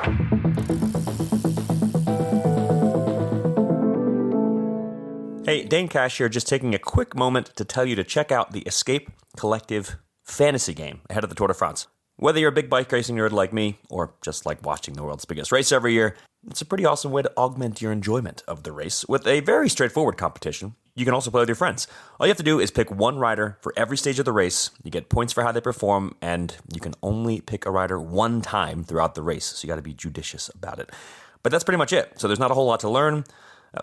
Hey, Dane Cash here, just taking a quick moment to tell you to check out the Escape Collective fantasy game ahead of the Tour de France. Whether you're a big bike racing nerd like me, or just like watching the world's biggest race every year, it's a pretty awesome way to augment your enjoyment of the race with a very straightforward competition. You can also play with your friends. All you have to do is pick one rider for every stage of the race. You get points for how they perform, and you can only pick a rider one time throughout the race, so you got to be judicious about it. But that's pretty much it. So there's not a whole lot to learn.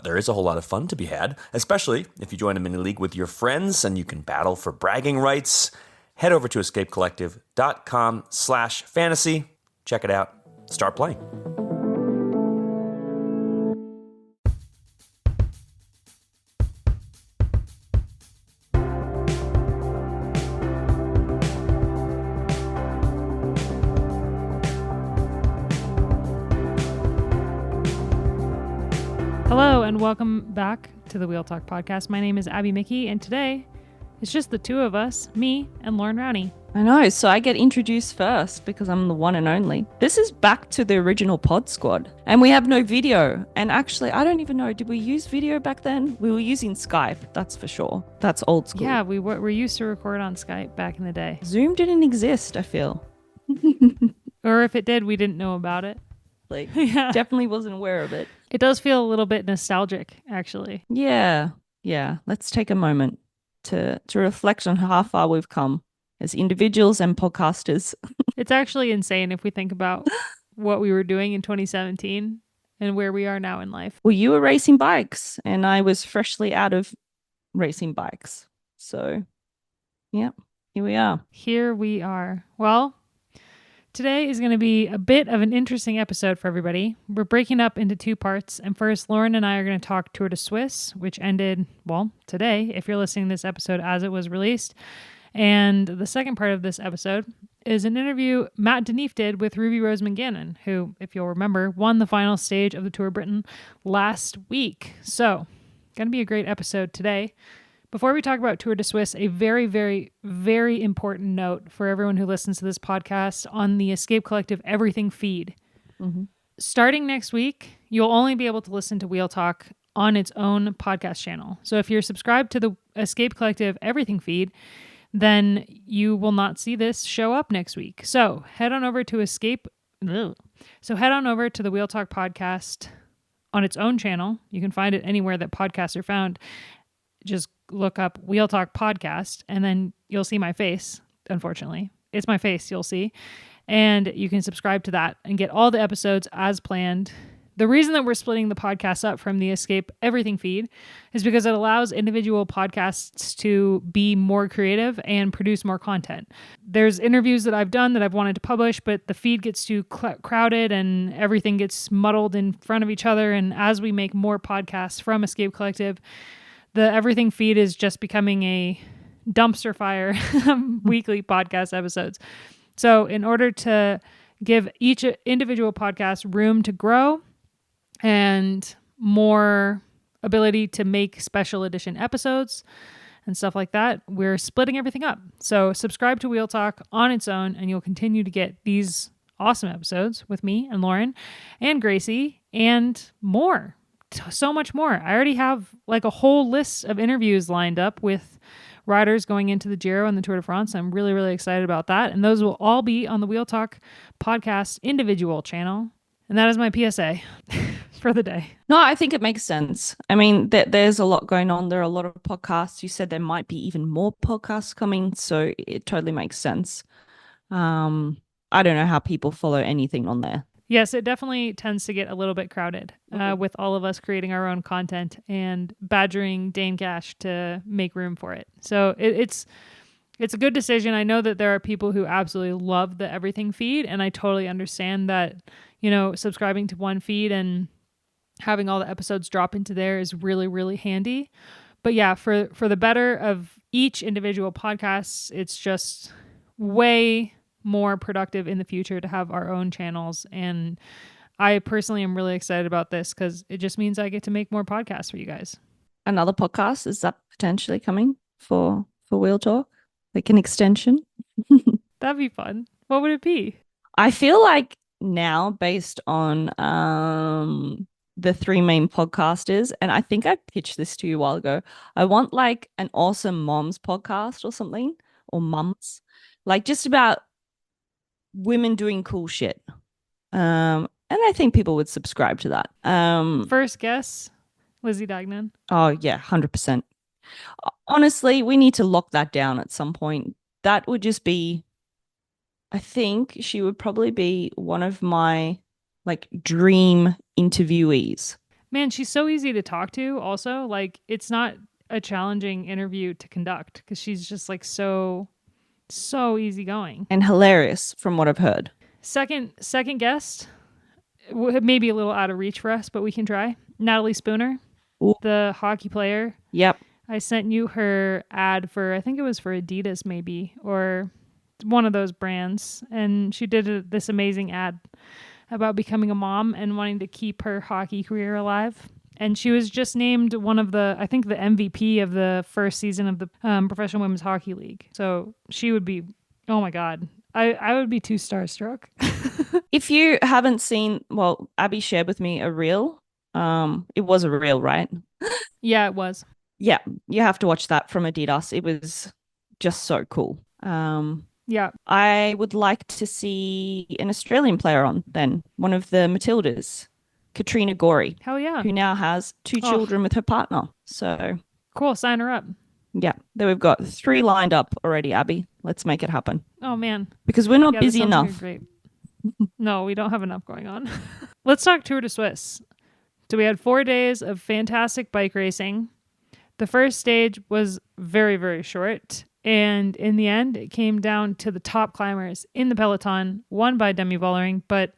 There is a whole lot of fun to be had, especially if you join a mini league with your friends and you can battle for bragging rights. Head over to escapecollective.com/fantasy. Check it out. Start playing. Hello and welcome back to the Wheel Talk podcast. My name is Abby Mickey, and today it's just the two of us, me and Loren Rowney. I know, so I get introduced first because I'm the one and only. This is back to the original pod squad, and we have no video. And actually, I don't even know, did we use video back then? We were using Skype, that's for sure. That's old school. Yeah, we used to record on Skype back in the day. Zoom didn't exist, I feel. Or if it did, we didn't know about it. Definitely wasn't aware of it. It does feel a little bit nostalgic, actually. Yeah. Let's take a moment to reflect on how far we've come as individuals and podcasters. It's actually insane if we think about what we were doing in 2017 and where we are now in life. Well, you were racing bikes and I was freshly out of racing bikes. So, yeah, here we are. Here we are. Well, today is going to be a bit of an interesting episode for everybody. We're breaking up into two parts. And first, Loren and I are going to talk Tour de Suisse, which ended, well, today, if you're listening to this episode as it was released. And the second part of this episode is an interview Matt Denif did with Ruby Rose McGannon, who, if you'll remember, won the final stage of the Tour of Britain last week. So, going to be a great episode today. Before we talk about Tour de Suisse, a very, very, very important note for everyone who listens to this podcast on the Escape Collective Everything feed. Mm-hmm. Starting next week, you'll only be able to listen to Wheel Talk on its own podcast channel. So if you're subscribed to the Escape Collective Everything feed, then you will not see this show up next week. So head on over to the Wheel Talk podcast on its own channel. You can find it anywhere that podcasts are found. Just look up Wheel Talk podcast and then you'll see my face. Unfortunately, it's my face you'll see, and you can subscribe to that and get all the episodes as planned. The reason that we're splitting the podcast up from the Escape Everything feed is because it allows individual podcasts to be more creative and produce more content. There's interviews that I've done that I've wanted to publish, but the feed gets too crowded and everything gets muddled in front of each other. And as we make more podcasts from Escape Collective, the Everything feed is just becoming a dumpster fire weekly podcast episodes. So in order to give each individual podcast room to grow and more ability to make special edition episodes and stuff like that, we're splitting everything up. So subscribe to Wheel Talk on its own and you'll continue to get these awesome episodes with me and Loren and Gracie and more. So much more. I already have like a whole list of interviews lined up with riders going into the Giro and the Tour de France. I'm really, really excited about that. And those will all be on the Wheel Talk podcast individual channel. And that is my PSA for the day. No, I think it makes sense. I mean, there's a lot going on. There are a lot of podcasts. You said there might be even more podcasts coming. So it totally makes sense. I don't know how people follow anything on there. Yes, it definitely tends to get a little bit crowded with all of us creating our own content and badgering Dane Cash to make room for it. So it's a good decision. I know that there are people who absolutely love the Everything feed, and I totally understand that, subscribing to one feed and having all the episodes drop into there is really, really handy. But yeah, for the better of each individual podcast, it's just way more productive in the future to have our own channels. And I personally am really excited about this because it just means I get to make more podcasts for you guys. Another podcast, is that potentially coming for Wheel Talk? Like an extension? That'd be fun. What would it be? I feel like now based on the three main podcasters, and I think I pitched this to you a while ago. I want like an awesome moms podcast or something, or mums, like just about women doing cool shit. And I think people would subscribe to that. First guess, Lizzie Dagnan. Oh yeah, 100%. Honestly, we need to lock that down at some point. That would just be, I think she would probably be one of my like dream interviewees. Man, she's so easy to talk to also. Like, it's not a challenging interview to conduct because she's just like so easygoing. And hilarious from what I've heard. Second guest, maybe a little out of reach for us, but we can try. Natalie Spooner, Ooh. the hockey player. Yep. I sent you her ad for, I think it was for Adidas maybe, or one of those brands. And she did this amazing ad about becoming a mom and wanting to keep her hockey career alive. And she was just named one of the, I think the MVP of the first season of the Professional Women's Hockey League. So she would be, oh my God, I would be too starstruck. If you haven't seen, well, Abby shared with me a reel. It was a reel, right? Yeah, it was. Yeah, you have to watch that from Adidas. It was just so cool. Yeah. I would like to see an Australian player on then, one of the Matildas, Katrina Gorey. Hell yeah. Who now has 2 children with her partner. So cool, sign her up. Yeah, then we've got 3 lined up already, Abby. Let's make it happen. Oh man. Because we're not busy enough. Great. No, we don't have enough going on. Let's talk Tour de Suisse. So we had 4 days of fantastic bike racing. The first stage was very, very short. And in the end, it came down to the top climbers in the peloton, won by Demi Vollering. But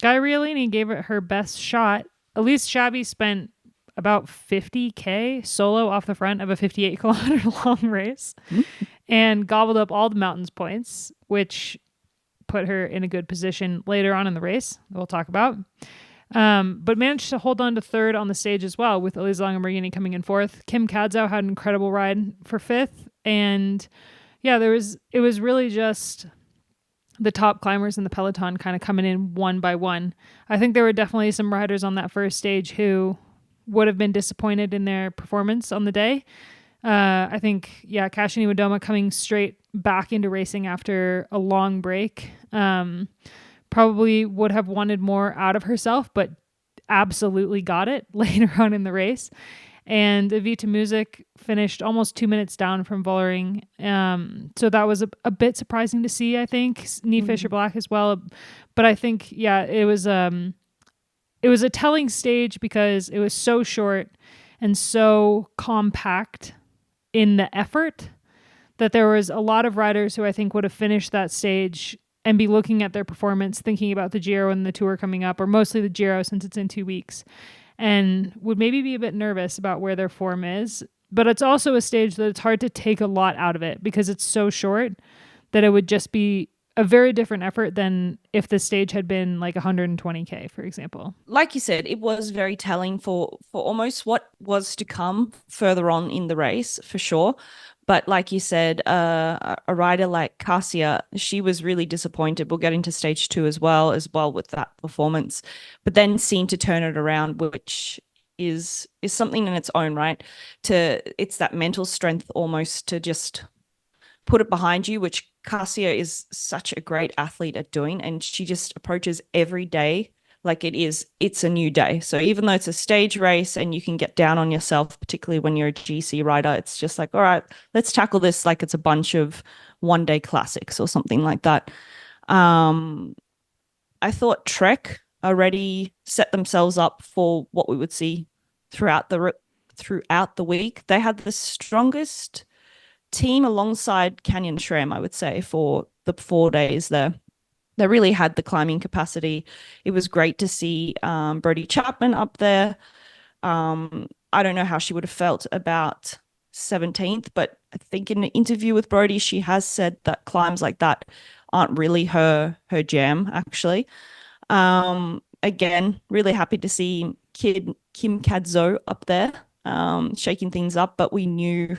Guy Riolini gave it her best shot. Elise Chabbey spent about 50K solo off the front of a 58-kilometer long race and gobbled up all the mountains points, which put her in a good position later on in the race we'll talk about. But managed to hold on to third on the stage as well, with Elisa Longoborghini coming in fourth. Kim Kadzo had an incredible ride for fifth. And yeah, it was really just the top climbers in the peloton kind of coming in one by one. I think there were definitely some riders on that first stage who would have been disappointed in their performance on the day. I think, yeah, Kashini Wadoma coming straight back into racing after a long break probably would have wanted more out of herself, but absolutely got it later on in the race. And Evita Muzic finished almost 2 minutes down from Vollering. So that was a bit surprising to see, I think. Nee Fisher-Black as well. But I think, yeah, it was a telling stage because it was so short and so compact in the effort that there was a lot of riders who I think would have finished that stage and be looking at their performance, thinking about the Giro and the Tour coming up, or mostly the Giro since it's in 2 weeks, and would maybe be a bit nervous about where their form is. But it's also a stage that it's hard to take a lot out of it because it's so short that it would just be a very different effort than if the stage had been like 120K, for example. Like you said, it was very telling for almost what was to come further on in the race, for sure. But like you said, a rider like Cassia, she was really disappointed. We'll get into stage 2 as well with that performance, but then seemed to turn it around, which is something in its own right. It's that mental strength almost to just put it behind you, which Cassia is such a great athlete at doing, and she just approaches every day like it's a new day. So even though it's a stage race and you can get down on yourself, particularly when you're a GC rider, it's just like, all right, let's tackle this like it's a bunch of one-day classics or something like that. I thought Trek already set themselves up for what we would see throughout the week. They had the strongest team alongside Canyon SRAM, I would say, for the 4 days there. They really had the climbing capacity. It was great to see Brodie Chapman up there. I don't know how she would have felt about 17th, but I think in an interview with Brodie, she has said that climbs like that aren't really her jam, actually. Again, really happy to see Kim Kadzo up there, shaking things up, but we knew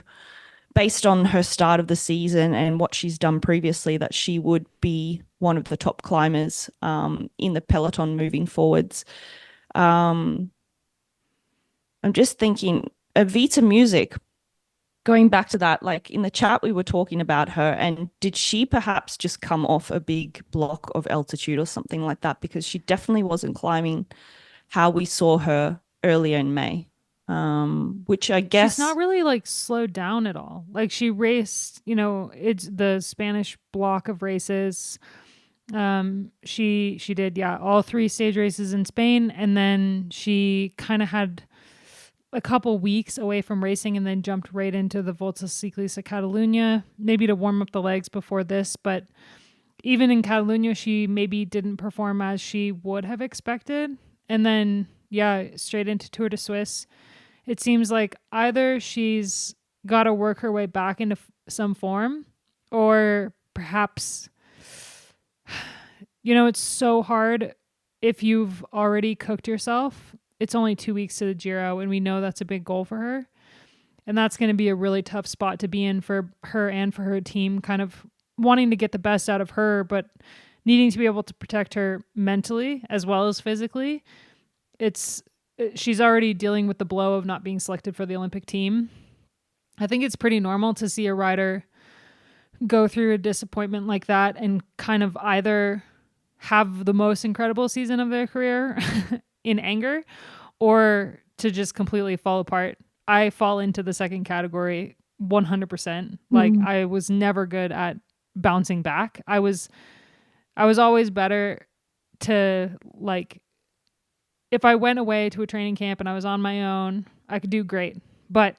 based on her start of the season and what she's done previously, that she would be one of the top climbers in the peloton moving forwards. I'm just thinking, Evita Music, going back to that, like in the chat, we were talking about her, and did she perhaps just come off a big block of altitude or something like that? Because she definitely wasn't climbing how we saw her earlier in May. Which I guess she's not really like slowed down at all. Like she raced, it's the Spanish block of races. She did, all 3 stage races in Spain, and then she kind of had a couple weeks away from racing and then jumped right into the Volta Ciclista Catalunya, maybe to warm up the legs before this. But even in Catalunya, she maybe didn't perform as she would have expected. And then, straight into Tour de Suisse. It seems like either she's got to work her way back into some form, or perhaps, it's so hard if you've already cooked yourself. It's only 2 weeks to the Giro, and we know that's a big goal for her. And that's going to be a really tough spot to be in for her and for her team, kind of wanting to get the best out of her, but needing to be able to protect her mentally as well as physically. She's already dealing with the blow of not being selected for the Olympic team. I think it's pretty normal to see a rider go through a disappointment like that and kind of either have the most incredible season of their career in anger, or to just completely fall apart. I fall into the second category 100%. Like I was never good at bouncing back. I was always better to, like, if I went away to a training camp and I was on my own, I could do great. But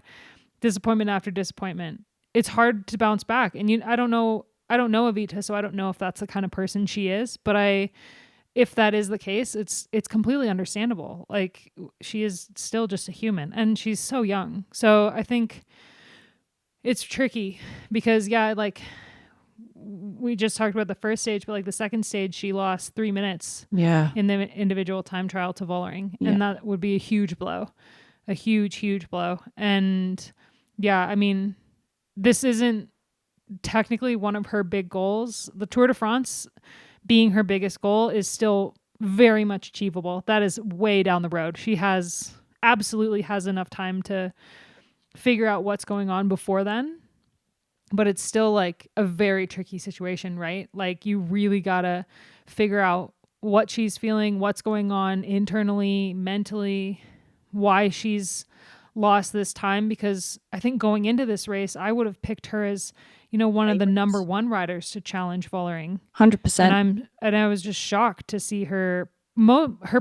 disappointment after disappointment, it's hard to bounce back. And I don't know Evita, so I don't know if that's the kind of person she is, but if that is the case, it's completely understandable. Like, she is still just a human, and she's so young. So I think it's tricky because, like we just talked about the first stage, but like the second stage, she lost 3 minutes in the individual time trial to Vollering. Yeah. And that would be a huge blow, a huge, huge blow. And I mean, this isn't technically one of her big goals. The Tour de France being her biggest goal is still very much achievable. That is way down the road. She absolutely has enough time to figure out what's going on before then. But it's still like a very tricky situation, right? Like, you really gotta figure out what she's feeling, what's going on internally, mentally, why she's lost this time. Because I think going into this race, I would have picked her as, one of the number 1 riders to challenge Vollering. 100%. And I was just shocked to see her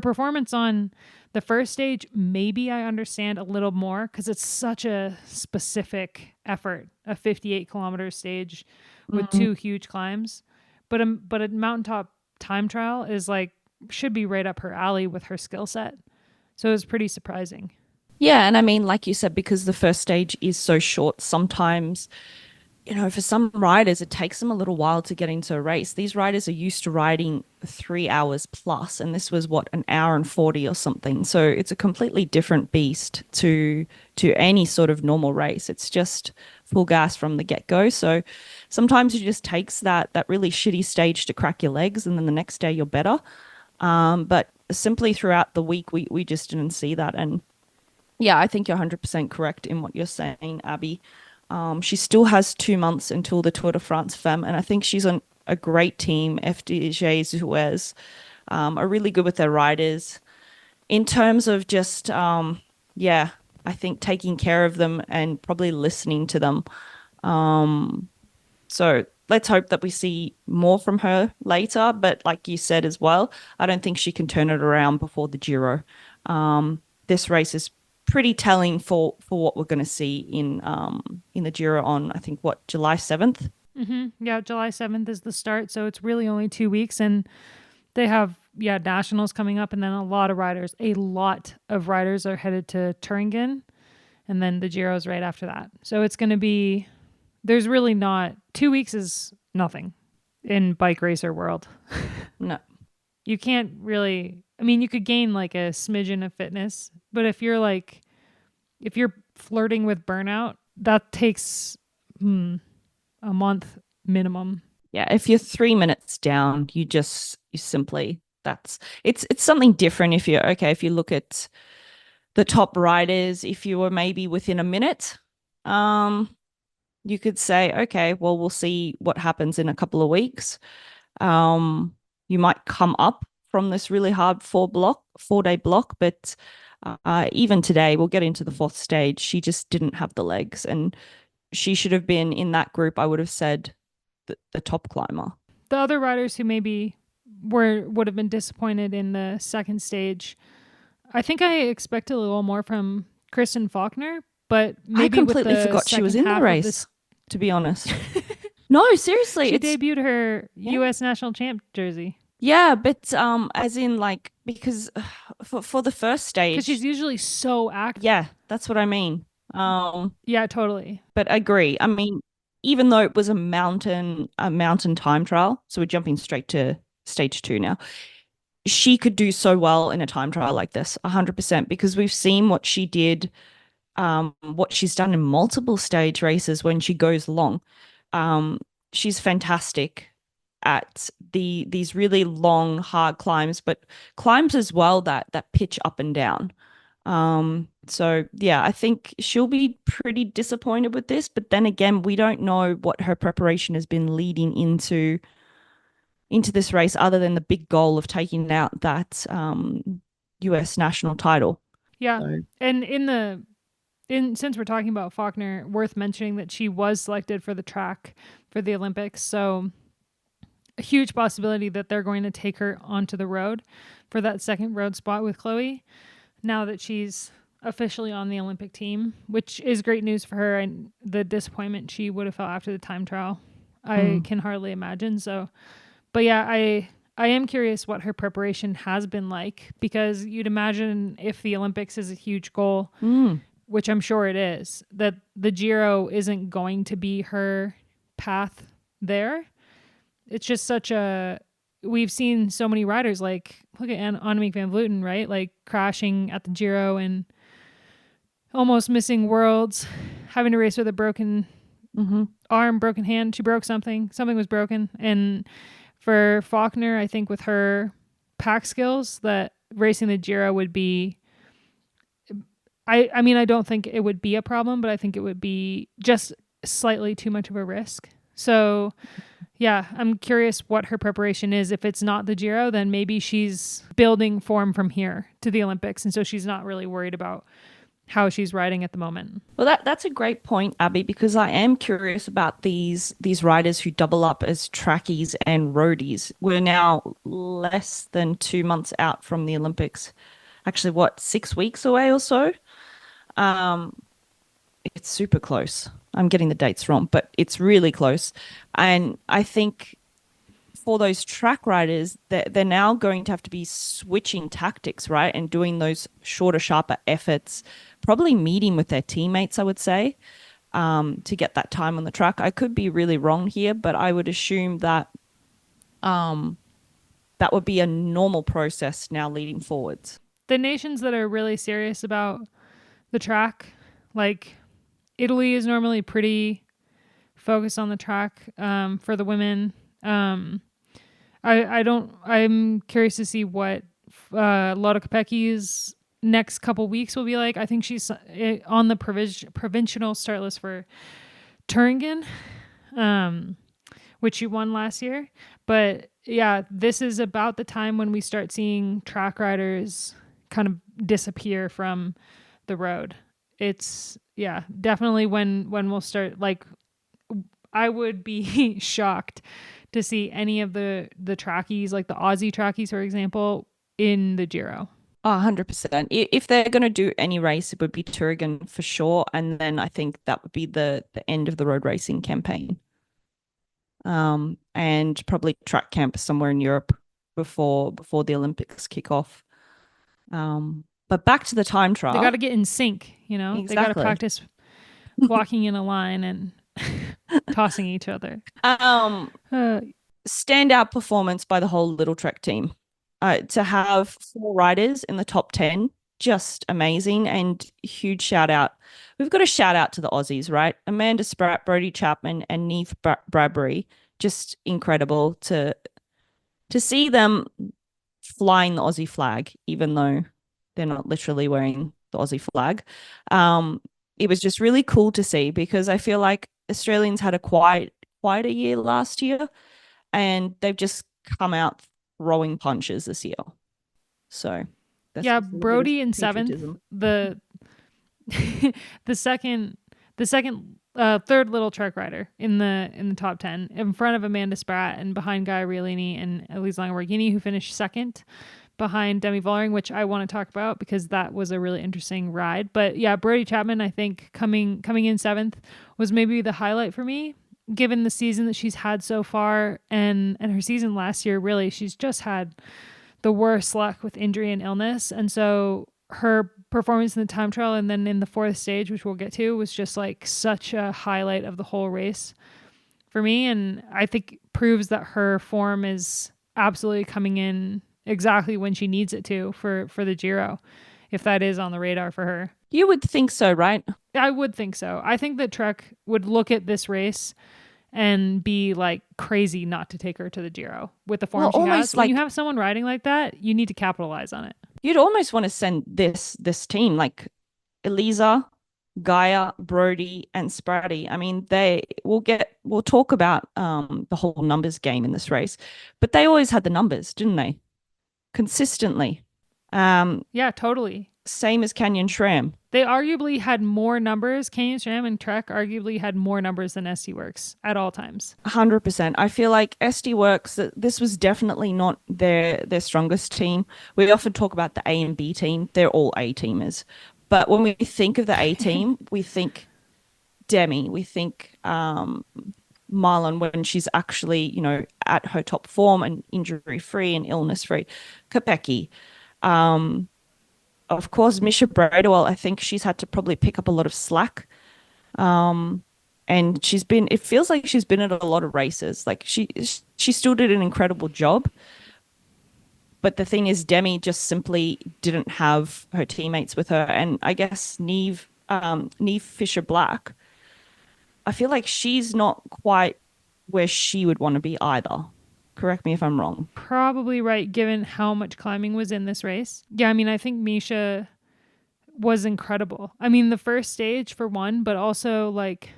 performance on the first stage. Maybe I understand a little more because it's such a specific effort, a 58 kilometer stage with 2 huge climbs. But a mountaintop time trial should be right up her alley with her skill set. So it was pretty surprising. Yeah, and I mean, like you said, because the first stage is so short, sometimes, for some riders, it takes them a little while to get into a race. These riders are used to riding 3 hours plus, and this was an hour and 40 or something. So it's a completely different beast to any sort of normal race. It's just full gas from the get-go. So sometimes it just takes that really shitty stage to crack your legs, and then the next day you're better. But simply throughout the week, we just didn't see that. And yeah, I think you're 100% correct in what you're saying, Abby. She still has 2 months until the Tour de France Femmes, and I think she's on a great team. FDJ Suez are really good with their riders. In terms of just, I think taking care of them and probably listening to them. So let's hope that we see more from her later. But like you said as well, I don't think she can turn it around before the Giro. This race is pretty telling for what we're going to see in the Giro on, I think, July 7th? Mm-hmm. Yeah, July 7th is the start. So it's really only 2 weeks. And they have, nationals coming up. And then a lot of riders are headed to Thuringen. And then the Giro is right after that. So it's going to be, there's really not, 2 weeks is nothing in bike racer world. No. You can't really, you could gain like a smidgen of fitness, but if you're flirting with burnout, that takes a month minimum. Yeah, if you're 3 minutes down, you simply it's something different if you look at the top riders, if you were maybe within a minute, you could say, okay, well, we'll see what happens in a couple of weeks. You might come up from this really hard 4-day block, but even today, we'll get into the fourth stage. She just didn't have the legs, and she should have been in that group. I would have said the top climber. The other riders who maybe would have been disappointed in the second stage, I think I expected a little more from Kristen Faulkner, but maybe I completely with the forgot she was in the race, to be honest. No, seriously. She debuted her U.S. national champ jersey. Yeah, but as in like, because for the first stage, because she's usually so active. Yeah, that's what I mean. Yeah, totally. But I agree. I mean, even though it was a mountain time trial, so we're jumping straight to stage 2 now. She could do so well in a time trial like this, 100%, because we've seen what she did, what she's done in multiple stage races when she goes long. She's fantastic at these really long, hard climbs, but climbs as well that pitch up and down. So yeah, I think she'll be pretty disappointed with this, but then again, we don't know what her preparation has been leading into this race, other than the big goal of taking out that US national title. Yeah. So. And since we're talking about Faulkner, worth mentioning that she was selected for the track for the Olympics. So a huge possibility that they're going to take her onto the road for that second road spot with Chloe, now that she's officially on the Olympic team, which is great news for her. And the disappointment she would have felt after the time trial, I can hardly imagine. So, but yeah, I am curious what her preparation has been like, because you'd imagine if the Olympics is a huge goal, which I'm sure it is, that the Giro isn't going to be her path there. It's just we've seen so many riders, like, look at Annemiek van Vleuten, right? Like crashing at the Giro and almost missing worlds, having to race with a broken arm, broken hand. She broke something. Something was broken. And for Faulkner, I think with her pack skills, that racing the Giro would be, I mean, I don't think it would be a problem, but I think it would be just slightly too much of a risk. So yeah, I'm curious what her preparation is. If it's not the Giro, then maybe she's building form from here to the Olympics. And so she's not really worried about how she's riding at the moment. Well, that's a great point, Abby, because I am curious about these riders who double up as trackies and roadies. We're now less than 2 months out from the Olympics. Actually, 6 weeks away or so? It's super close. I'm getting the dates wrong, but it's really close. And I think for those track riders, they're now going to have to be switching tactics, right? And doing those shorter, sharper efforts, probably meeting with their teammates, I would say, to get that time on the track. I could be really wrong here, but I would assume that that would be a normal process now leading forwards. The nations that are really serious about the track, like Italy, is normally pretty focused on the track for the women. I'm curious to see what Lotte Kopecki's next couple weeks will be like. I think she's on the provincial start list for Thuringen, which she won last year. But yeah, this is about the time when we start seeing track riders kind of disappear from the road. It's definitely when we'll start, like, I would be shocked to see any of the trackies, like the Aussie trackies, for example, in the Giro. 100%. If they're going to do any race, it would be Thuringen for sure. And then I think that would be the end of the road racing campaign. And probably track camp somewhere in Europe before the Olympics kick off. But back to the time trial. They got to get in sync, Exactly. They got to practice walking in a line and tossing each other. Standout performance by the whole Little Trek team. To have 4 riders in the top 10 just amazing, and huge shout out. We've got to shout out to the Aussies, right? Amanda Spratt, Brodie Chapman, and Neve Bradbury. Just incredible to see them flying the Aussie flag, even though they're not literally wearing the Aussie flag. It was just really cool to see, because I feel like Australians had a quite a year last year, and they've just come out throwing punches this year. So that's yeah, just a little bit of Brody in seventh. patriotism. The second third little truck rider in the top 10, in front of Amanda Spratt and behind Gaia Riolini and Elise Lange-Borghini, who finished second behind Demi Vollering, which I want to talk about because that was a really interesting ride. But yeah, Brodie Chapman, I think coming in seventh was maybe the highlight for me, given the season that she's had so far, and her season last year. Really, she's just had the worst luck with injury and illness, and so her performance in the time trial and then in the fourth stage, which we'll get to, was just like such a highlight of the whole race for me, and I think proves that her form is absolutely coming in exactly when she needs it to for the Giro, if that is on the radar for her. You would think so, right? I would think so. I think that Trek would look at this race and be like crazy not to take her to the Giro with the form she has. When you have someone riding like that, you need to capitalize on it. You'd almost want to send this team, like Elisa, Gaia, Brodie, and Spratty. I mean, we'll talk about the whole numbers game in this race, but they always had the numbers, didn't they? Consistently. Yeah, totally. Same as Canyon SRAM. They arguably had more numbers. Canyon SRAM and Trek arguably had more numbers than SD Works at all times. 100%. I feel like SD Works, this was definitely not their strongest team. We often talk about the A and B team. They're all A teamers. But when we think of the A team, we think Demi, we think Marlon when she's actually, at her top form and injury-free and illness-free. Kopecky. Of course, Misha Bradwell, I think she's had to probably pick up a lot of slack. And it feels like she's been at a lot of races. Like she still did an incredible job. But the thing is, Demi just simply didn't have her teammates with her. And I guess Neve Fisher-Black, I feel like she's not quite where she would want to be either. Correct me if I'm wrong. Probably right, given how much climbing was in this race. Yeah, I mean, I think Misha was incredible. I mean, the first stage for one, but also like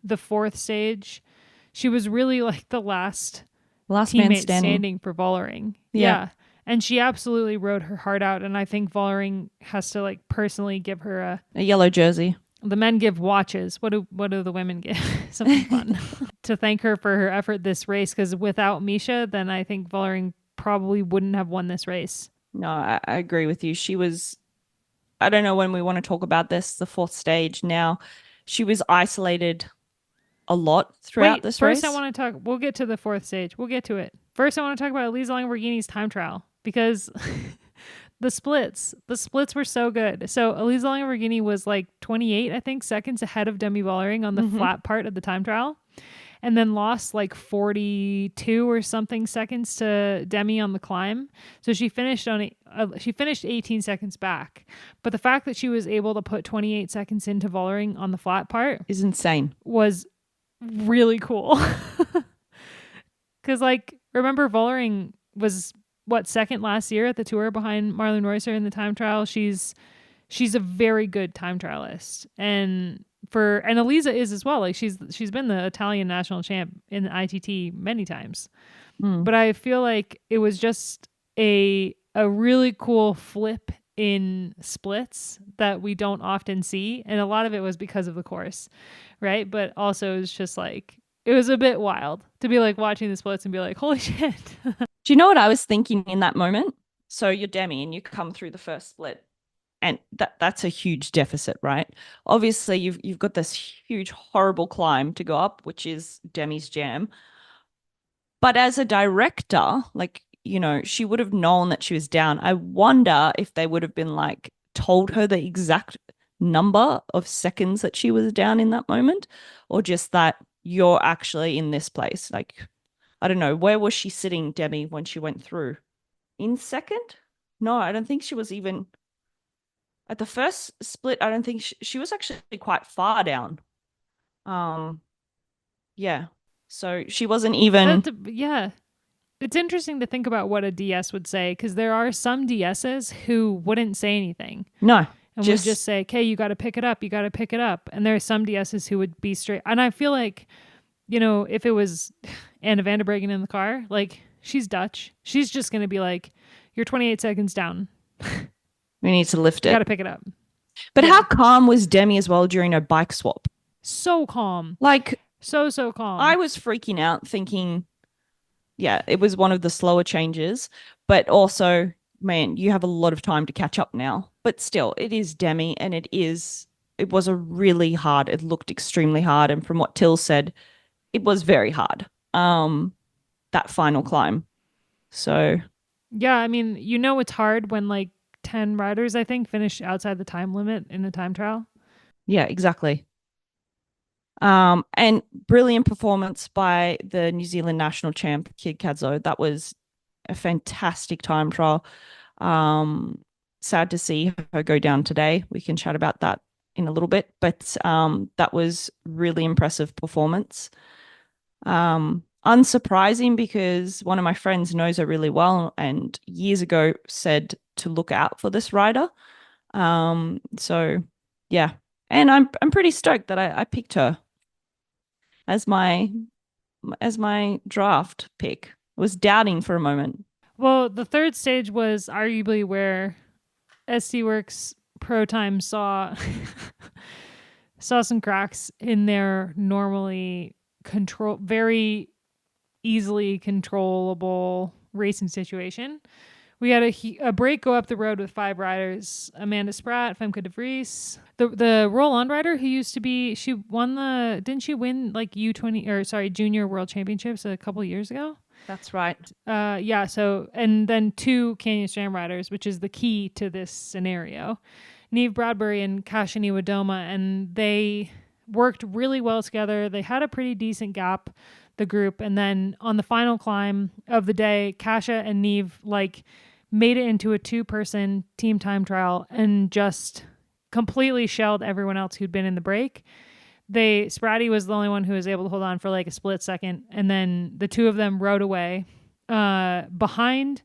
the fourth stage, she was really like the last man standing for Vollering. Yeah. And she absolutely rode her heart out. And I think Vollering has to like personally give her a yellow jersey. The men give watches. What do the women give? Something fun. To thank her for her effort this race, because without Misha, then I think Vollering probably wouldn't have won this race. No, I agree with you. She was, I don't know when we want to talk about this, the fourth stage now, she was isolated a lot throughout this race. First I want to talk, we'll get to the fourth stage. We'll get to it. First I want to talk about Elisa Lange-Borghini's time trial, because the splits were so good. So Elisa Lange-Borghini was like 28, I think, seconds ahead of Demi Vollering on the flat part of the time trial, and then lost like 42 or something seconds to Demi on the climb. So she finished 18 seconds back. But the fact that she was able to put 28 seconds into Vollering on the flat part is insane. Was really cool. Because like, remember Vollering was second last year at the Tour behind Marlene Reusser in the time trial. She's a very good time trialist, and Elisa is as well. Like she's been the Italian national champ in the ITT many times. But I feel like it was just a really cool flip in splits that we don't often see, and a lot of it was because of the course, right? But also it's just like, it was a bit wild to be like watching the splits and be like, holy shit. Do you know what I was thinking in that moment? So you're Demi and you come through the first split, and that's a huge deficit, right? Obviously, you've got this huge, horrible climb to go up, which is Demi's jam. But as a director, like, she would have known that she was down. I wonder if they would have been like, told her the exact number of seconds that she was down in that moment, or just that you're actually in this place. Like, I don't know, where was she sitting, Demi, when she went through? In second? No, I don't think she was even. At the first split, I don't think she was actually quite far down. Yeah. So she wasn't even. Yeah. It's interesting to think about what a DS would say, because there are some DSs who wouldn't say anything. No. And would just say, okay, you got to pick it up. You got to pick it up. And there are some DSs who would be straight. And I feel like, if it was Anna van der Breggen in the car, like, she's Dutch. She's just going to be like, you're 28 seconds down. We need to lift it. You got to pick it up. But how calm was Demi as well during her bike swap? So calm. Like, so calm. I was freaking out thinking, yeah, it was one of the slower changes, but also, man, you have a lot of time to catch up now. But still, it is Demi, and it was a really hard, it looked extremely hard. And from what Till said, it was very hard, that final climb. So. Yeah, I mean, it's hard when like 10 riders, I think, finish outside the time limit in a time trial. Yeah, exactly. And brilliant performance by the New Zealand national champ, Kid Kadzo. That was a fantastic time trial. Sad to see her go down today. We can chat about that in a little bit, but that was really impressive performance. Unsurprising, because one of my friends knows her really well and years ago said to look out for this rider. So yeah, and I'm pretty stoked that I picked her as my draft pick. I was doubting for a moment. Well, the third stage was arguably where SD Works Pro Time saw some cracks in their normally very easily controllable racing situation. We had a break go up the road with 5 riders: Amanda Spratt, Femke de Vries, the roll-on rider who used to be, didn't she win like junior world championships a couple years ago? That's right. Yeah. So, and then 2 Canyon SRAM riders, which is the key to this scenario, Neve Bradbury and Kasia Niewiadoma, and they worked really well together. They had a pretty decent gap, the group, and then on the final climb of the day, Kasia and Neve made it into a 2-person team time trial and just completely shelled everyone else who'd been in the break. Spratty was the only one who was able to hold on for like a split second, and then the 2 of them rode away. Behind,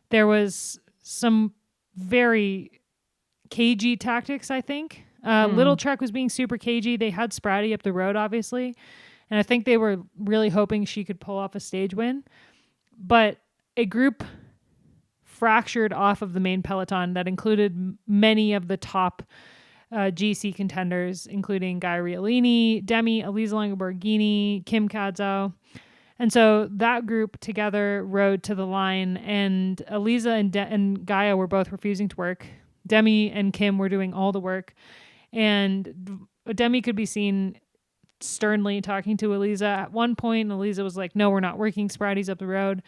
there was some very cagey tactics, I think. Little Trek was being super cagey. They had Spratty up the road, obviously, and I think they were really hoping she could pull off a stage win. But a group fractured off of the main peloton that included many of the top GC contenders, including Gaia Riolini, Demi, Elisa Longoborghini, Kim Kadzo. And so that group together rode to the line, and Elisa and Gaia were both refusing to work. Demi and Kim were doing all the work, and Demi could be seen sternly talking to Elisa at one point, and Elisa was like, no, we're not working. Spratty's up the road.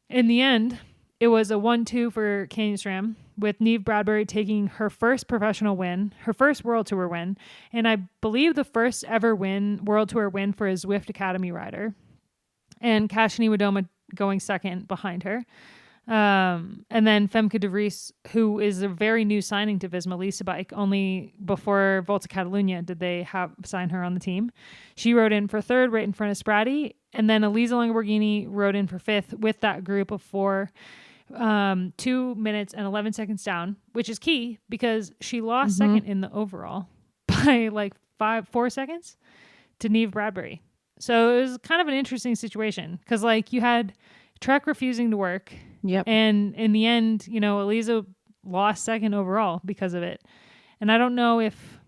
In the end, it was a 1-2 for Canyon SRAM, with Neve Bradbury taking her first professional win, her first World Tour win, and I believe the first ever World Tour win for a Zwift Academy rider, and Kasia Niewiadoma going second behind her. And then Femke de Vries, who is a very new signing to Visma Lease Bike. Only before Volta Catalunya did they sign her on the team. She rode in for 3rd, right in front of Spratty. And then Elisa Longoborghini rode in for 5th with that group of 4, 2 minutes and 11 seconds down, which is key because she lost second in the overall by like 4 seconds to Neve Bradbury. So it was kind of an interesting situation because you had Trek refusing to work. Yep. And in the end, Elisa lost second overall because of it. And I don't know if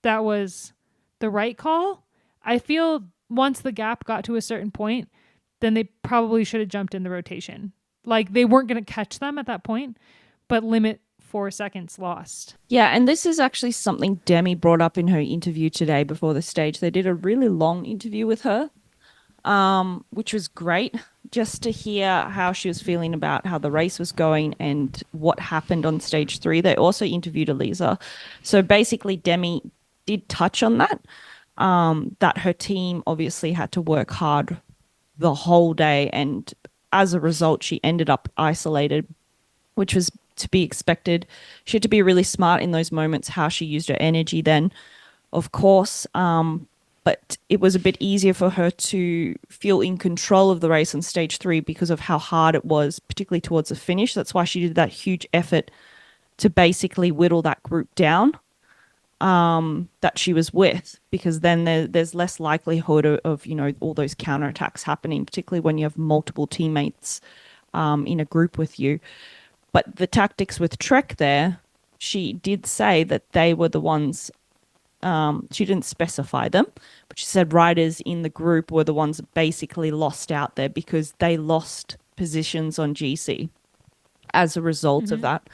that was the right call. I feel once the gap got to a certain point, then they probably should have jumped in the rotation. They weren't going to catch them at that point, but limit 4 seconds lost. Yeah, and this is actually something Demi brought up in her interview today before the stage. They did a really long interview with her, which was great, just to hear how she was feeling about how the race was going and what happened on stage 3. They also interviewed Elisa. So basically, Demi did touch on that, that her team obviously had to work hard the whole day, and as a result, she ended up isolated, which was to be expected. She had to be really smart in those moments, how she used her energy then, of course. But it was a bit easier for her to feel in control of the race on stage 3 because of how hard it was, particularly towards the finish. That's why she did that huge effort to basically whittle that group down that she was with, because then there's less likelihood of, you know, all those counterattacks happening, particularly when you have multiple teammates in a group with you. But the tactics with Trek there, she did say that they were the ones, she didn't specify them, but she said riders in the group were the ones that basically lost out there because they lost positions on GC as a result of that.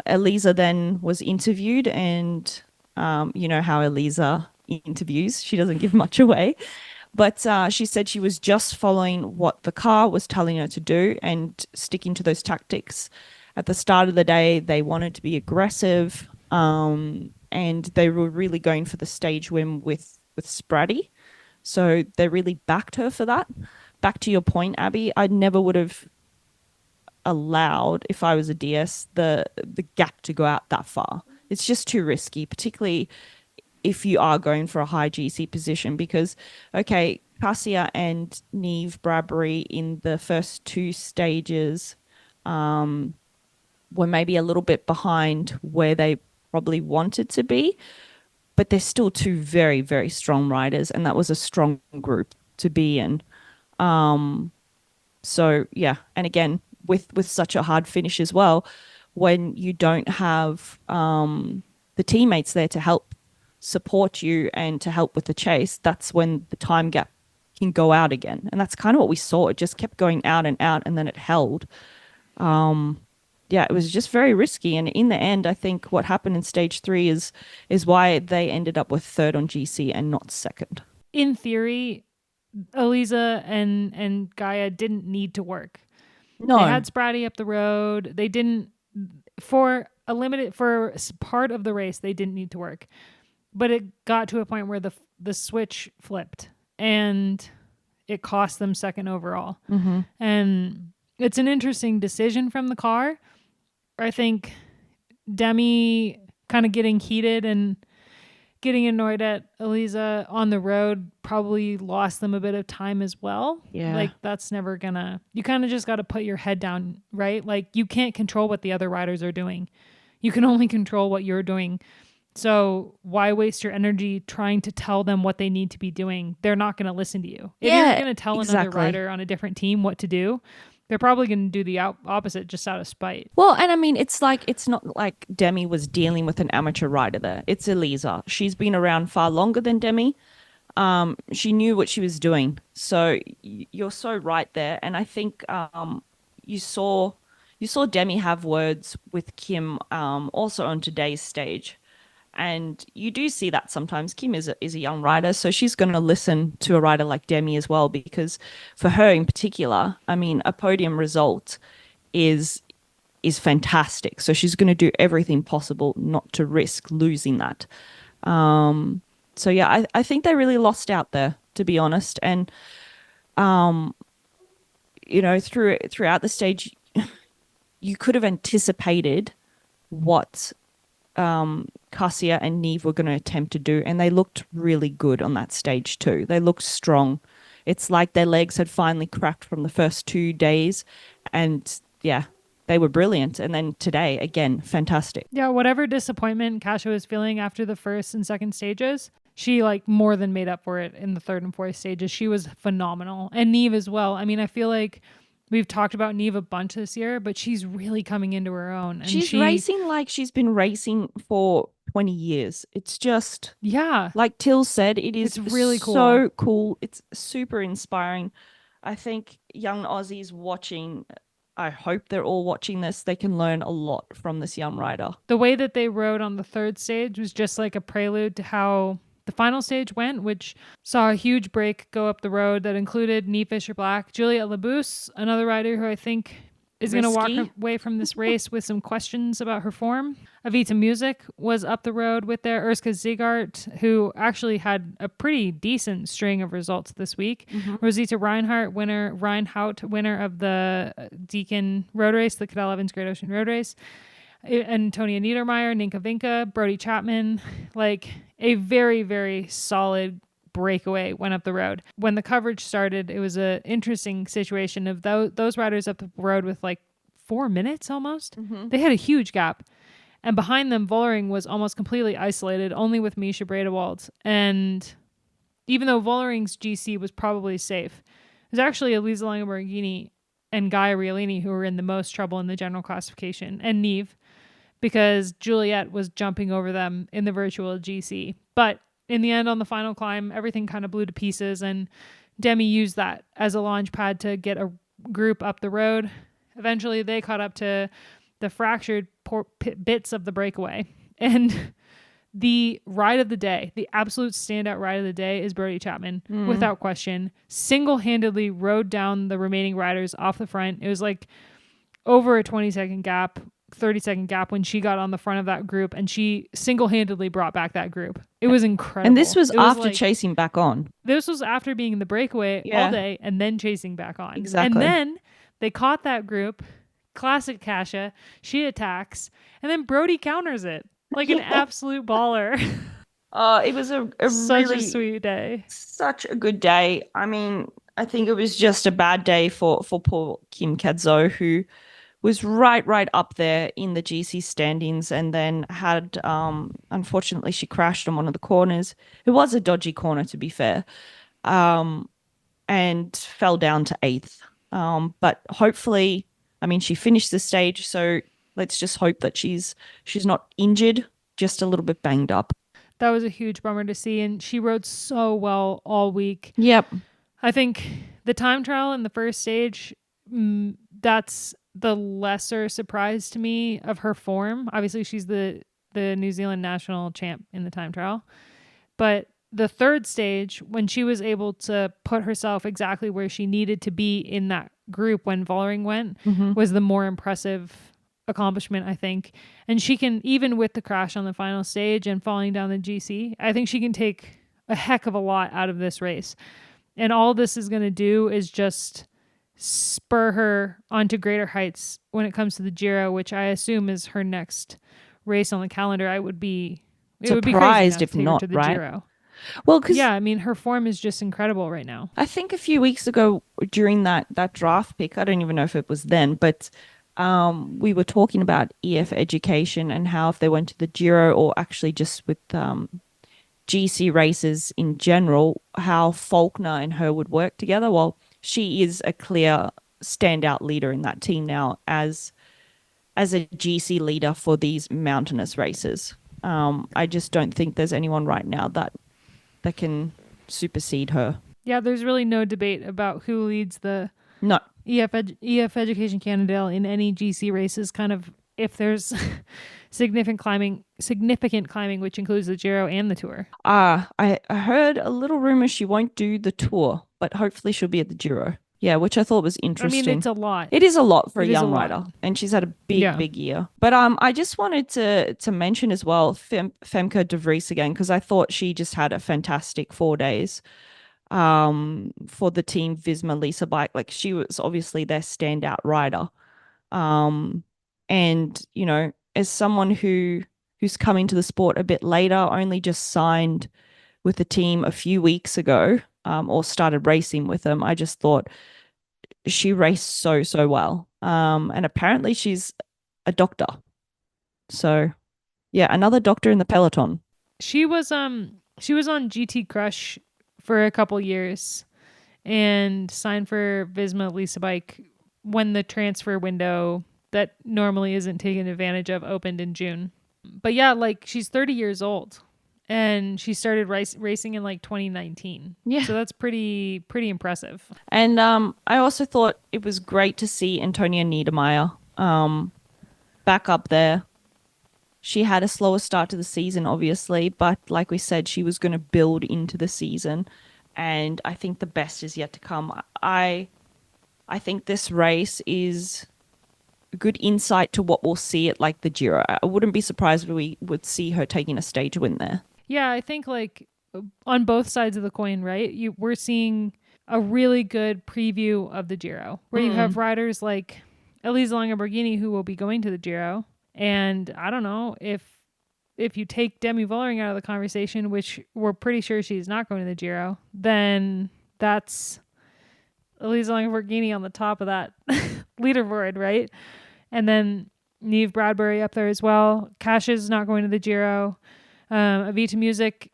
Eliza then was interviewed, and you know how Eliza interviews, she doesn't give much away, but she said she was just following what the car was telling her to do and sticking to those tactics. At the start of the day, they wanted to be aggressive, and they were really going for the stage win with Spratty, so they really backed her for that. Back to your point, Abby, I never would have allowed, if I was a DS, the gap to go out that far. It's just too risky, particularly if you are going for a high GC position, because okay, Cassia and Neve Bradbury in the first 2 stages were maybe a little bit behind where they probably wanted to be, but they're still 2 very, very strong riders, and that was a strong group to be in. So yeah, and again, with such a hard finish as well, when you don't have the teammates there to help support you and to help with the chase, that's when the time gap can go out again. And that's kind of what we saw. It just kept going out, and then it held. Yeah, it was just very risky. And in the end, I think what happened in stage 3 is why they ended up with 3rd on GC and not 2nd. In theory, Eliza and Gaia didn't need to work. No. They had Spratty up the road. They didn't, for part of the race, they didn't need to work. But it got to a point where the switch flipped and it cost them 2nd overall. Mm-hmm. And it's an interesting decision from the car. I think Demi kind of getting heated and getting annoyed at Eliza on the road probably lost them a bit of time as well. Yeah. Like, that's never gonna, you kind of just got to put your head down, right? Like, you can't control what the other riders are doing. You can only control what you're doing. So why waste your energy trying to tell them what they need to be doing? They're not going to listen to you. If you're going to tell another rider on a different team what to do, they're probably going to do the opposite just out of spite. Well, and I mean, it's not like Demi was dealing with an amateur rider there. It's Eliza. She's been around far longer than Demi. She knew what she was doing. So you're so right there. And I think you saw Demi have words with Kim also on today's stage. And you do see that sometimes. Kim is a young rider, so she's going to listen to a rider like Demi as well, because for her in particular, I mean, a podium result is fantastic. So she's going to do everything possible not to risk losing that. So yeah, I think they really lost out there, to be honest. And you know, throughout the stage, you could have anticipated what Cassia and Neve were going to attempt to do, and they looked really good on that stage too. They looked strong. It's like their legs had finally cracked from the first 2 days, and yeah, they were brilliant. And then today, again, fantastic. Yeah, whatever disappointment Kasia was feeling after the 1st and 2nd stages, she like more than made up for it in the 3rd and 4th stages. She was phenomenal. And Neve as well. I mean, I feel like we've talked about Neve a bunch this year, but she's really coming into her own. And she's racing like she's been racing for 20 years. It's just, yeah, like Till said, it's really cool. So cool. It's super inspiring. I think young Aussies watching, I hope they're all watching this, they can learn a lot from this young rider. The way that they rode on the 3rd stage was just like a prelude to how the final stage went, which saw a huge break go up the road that included Neve Fisher-Black, Juliette Labousse, another rider who I think is going to walk Risky. away from this race with some questions about her form. Avita Music was up the road with their Urska Ziegart, who actually had a pretty decent string of results this week. Rosita Reinhardt, winner of the Deakin Road Race, the Cadel Evans Great Ocean Road Race. Antonia Niedermeyer, Ninka Vinka, Brody Chapman, like a very, very solid breakaway went up the road. When the coverage started, it was an interesting situation of those riders up the road with like 4 minutes almost. They had a huge gap. And behind them, Vollering was almost completely isolated, only with Misha Bredewald. And even though Vollering's GC was probably safe, it was actually Elisa Lange-Borghini and Gaia Riolini who were in the most trouble in the general classification, and Neve, because Juliet was jumping over them in the virtual GC. But in the end, on the final climb, everything kind of blew to pieces, and Demi used that as a launch pad to get a group up the road. Eventually, they caught up to the fractured bits of the breakaway. And the ride of the day, the absolute standout ride of the day, is Brody Chapman, without question. Single-handedly rode down the remaining riders off the front. It was like over a 20-second gap, 30-second gap when she got on the front of that group, and she single-handedly brought back that group. It was incredible. And this was after like, chasing back on. This was after being in the breakaway all day and then chasing back on. Exactly. And then they caught that group. Classic Kasia. She attacks, and then Brody counters it like an absolute baller. It was a Such really a sweet day. Such a good day. I mean, I think it was just a bad day for poor Kim Kadzo, who was right up there in the GC standings, and then had, unfortunately, she crashed on one of the corners. It was a dodgy corner, to be fair, and fell down to 8th. But hopefully, I mean, she finished the stage, so let's just hope that she's not injured, just a little bit banged up. That was a huge bummer to see, and she rode so well all week. Yep. I think the time trial in the first stage, that's the lesser surprise to me of her form. Obviously, she's the New Zealand national champ in the time trial. But the third stage, when she was able to put herself exactly where she needed to be in that group when Vollering went, was the more impressive accomplishment, I think. And she can, even with the crash on the final stage and falling down the GC, I think she can take a heck of a lot out of this race. And all this is going to do is just spur her onto greater heights when it comes to the Giro, which I assume is her next race on the calendar. It would be surprised crazy if to take not, her to the right? Giro. Well, because I mean, her form is just incredible right now. I think a few weeks ago during that draft pick, I don't even know if it was then, but we were talking about EF education and how if they went to the Giro, or actually just with GC races in general, how Faulkner and her would work together. Well, she is a clear standout leader in that team now as a GC leader for these mountainous races. I just don't think there's anyone right now that can supersede her. Yeah, there's really no debate about who leads the No. EF Education Cannondale in any GC races. Kind of, if there's significant climbing, which includes the Giro and the Tour. I heard a little rumor she won't do the Tour, but hopefully she'll be at the Giro. Yeah, which I thought was interesting. I mean, it's a lot. It is a lot for a young rider, and she's had a big year. But I just wanted to mention as well Femke de Vries again, because I thought she just had a fantastic 4 days for the team Visma Lisa Bike. Like, she was obviously their standout rider. And, you know, as someone who's come into the sport a bit later, only just signed with the team a few weeks ago, or started racing with them, I just thought she raced so well. And apparently she's a doctor. So yeah, another doctor in the peloton. She was on GT Crush for a couple years and signed for Visma Lisa Bike when the transfer window that normally isn't taken advantage of opened in June. But yeah, like, she's 30 years old and she started racing in like 2019. Yeah. So that's pretty impressive. And I also thought it was great to see Antonia Niedermeyer back up there. She had a slower start to the season, obviously, but like we said, she was going to build into the season, and I think the best is yet to come. I think this race is good insight to what we'll see at like the Giro. I wouldn't be surprised if we would see her taking a stage win there. Yeah, I think like on both sides of the coin, right? We're seeing a really good preview of the Giro where you have riders like Elisa Longa-Borghini who will be going to the Giro. And I don't know if you take Demi Vollering out of the conversation, which we're pretty sure she's not going to the Giro, then that's Elisa Longa-Borghini on the top of that leaderboard, right? And then Neve Bradbury up there as well. Kasha's not going to the Giro. Avita Music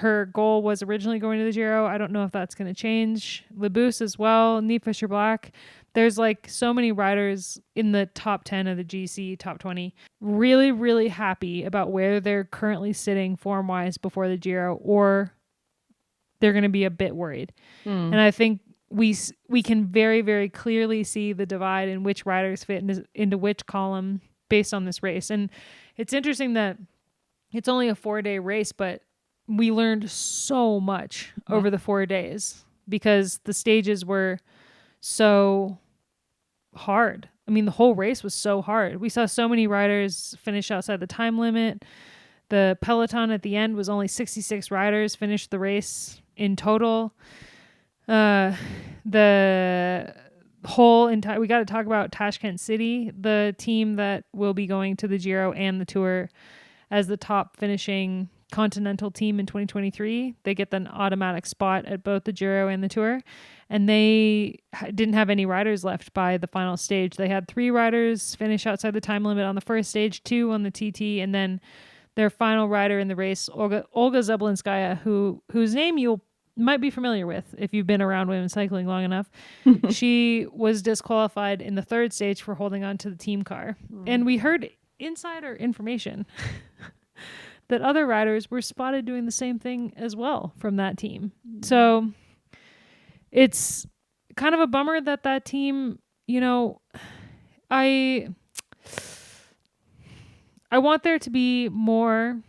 her goal was originally going to the Giro. I don't know if that's going to change. Labous as well. Neve Fisher-Black. There's like so many riders in the top 10 of the GC, top 20. Really, really happy about where they're currently sitting form-wise before the Giro, or they're going to be a bit worried. And I think we can very, very clearly see the divide in which riders fit into which column based on this race. And it's interesting that it's only a 4-day race, but we learned so much over the 4 days because the stages were so hard. I mean, the whole race was so hard. We saw so many riders finish outside the time limit. The peloton at the end was only 66 riders finished the race in total. The whole entire, we got to talk about Tashkent City, the team that will be going to the Giro and the Tour as the top finishing continental team in 2023. They get an automatic spot at both the Giro and the Tour, and they didn't have any riders left by the final stage. They had 3 riders finish outside the time limit on the first stage, 2 on the TT, and then their final rider in the race, Olga Zablinskaya, whose name you might be familiar with if you've been around women's cycling long enough. She was disqualified in the 3rd stage for holding on to the team car. And we heard insider information that other riders were spotted doing the same thing as well from that team. So it's kind of a bummer that team, I want there to be more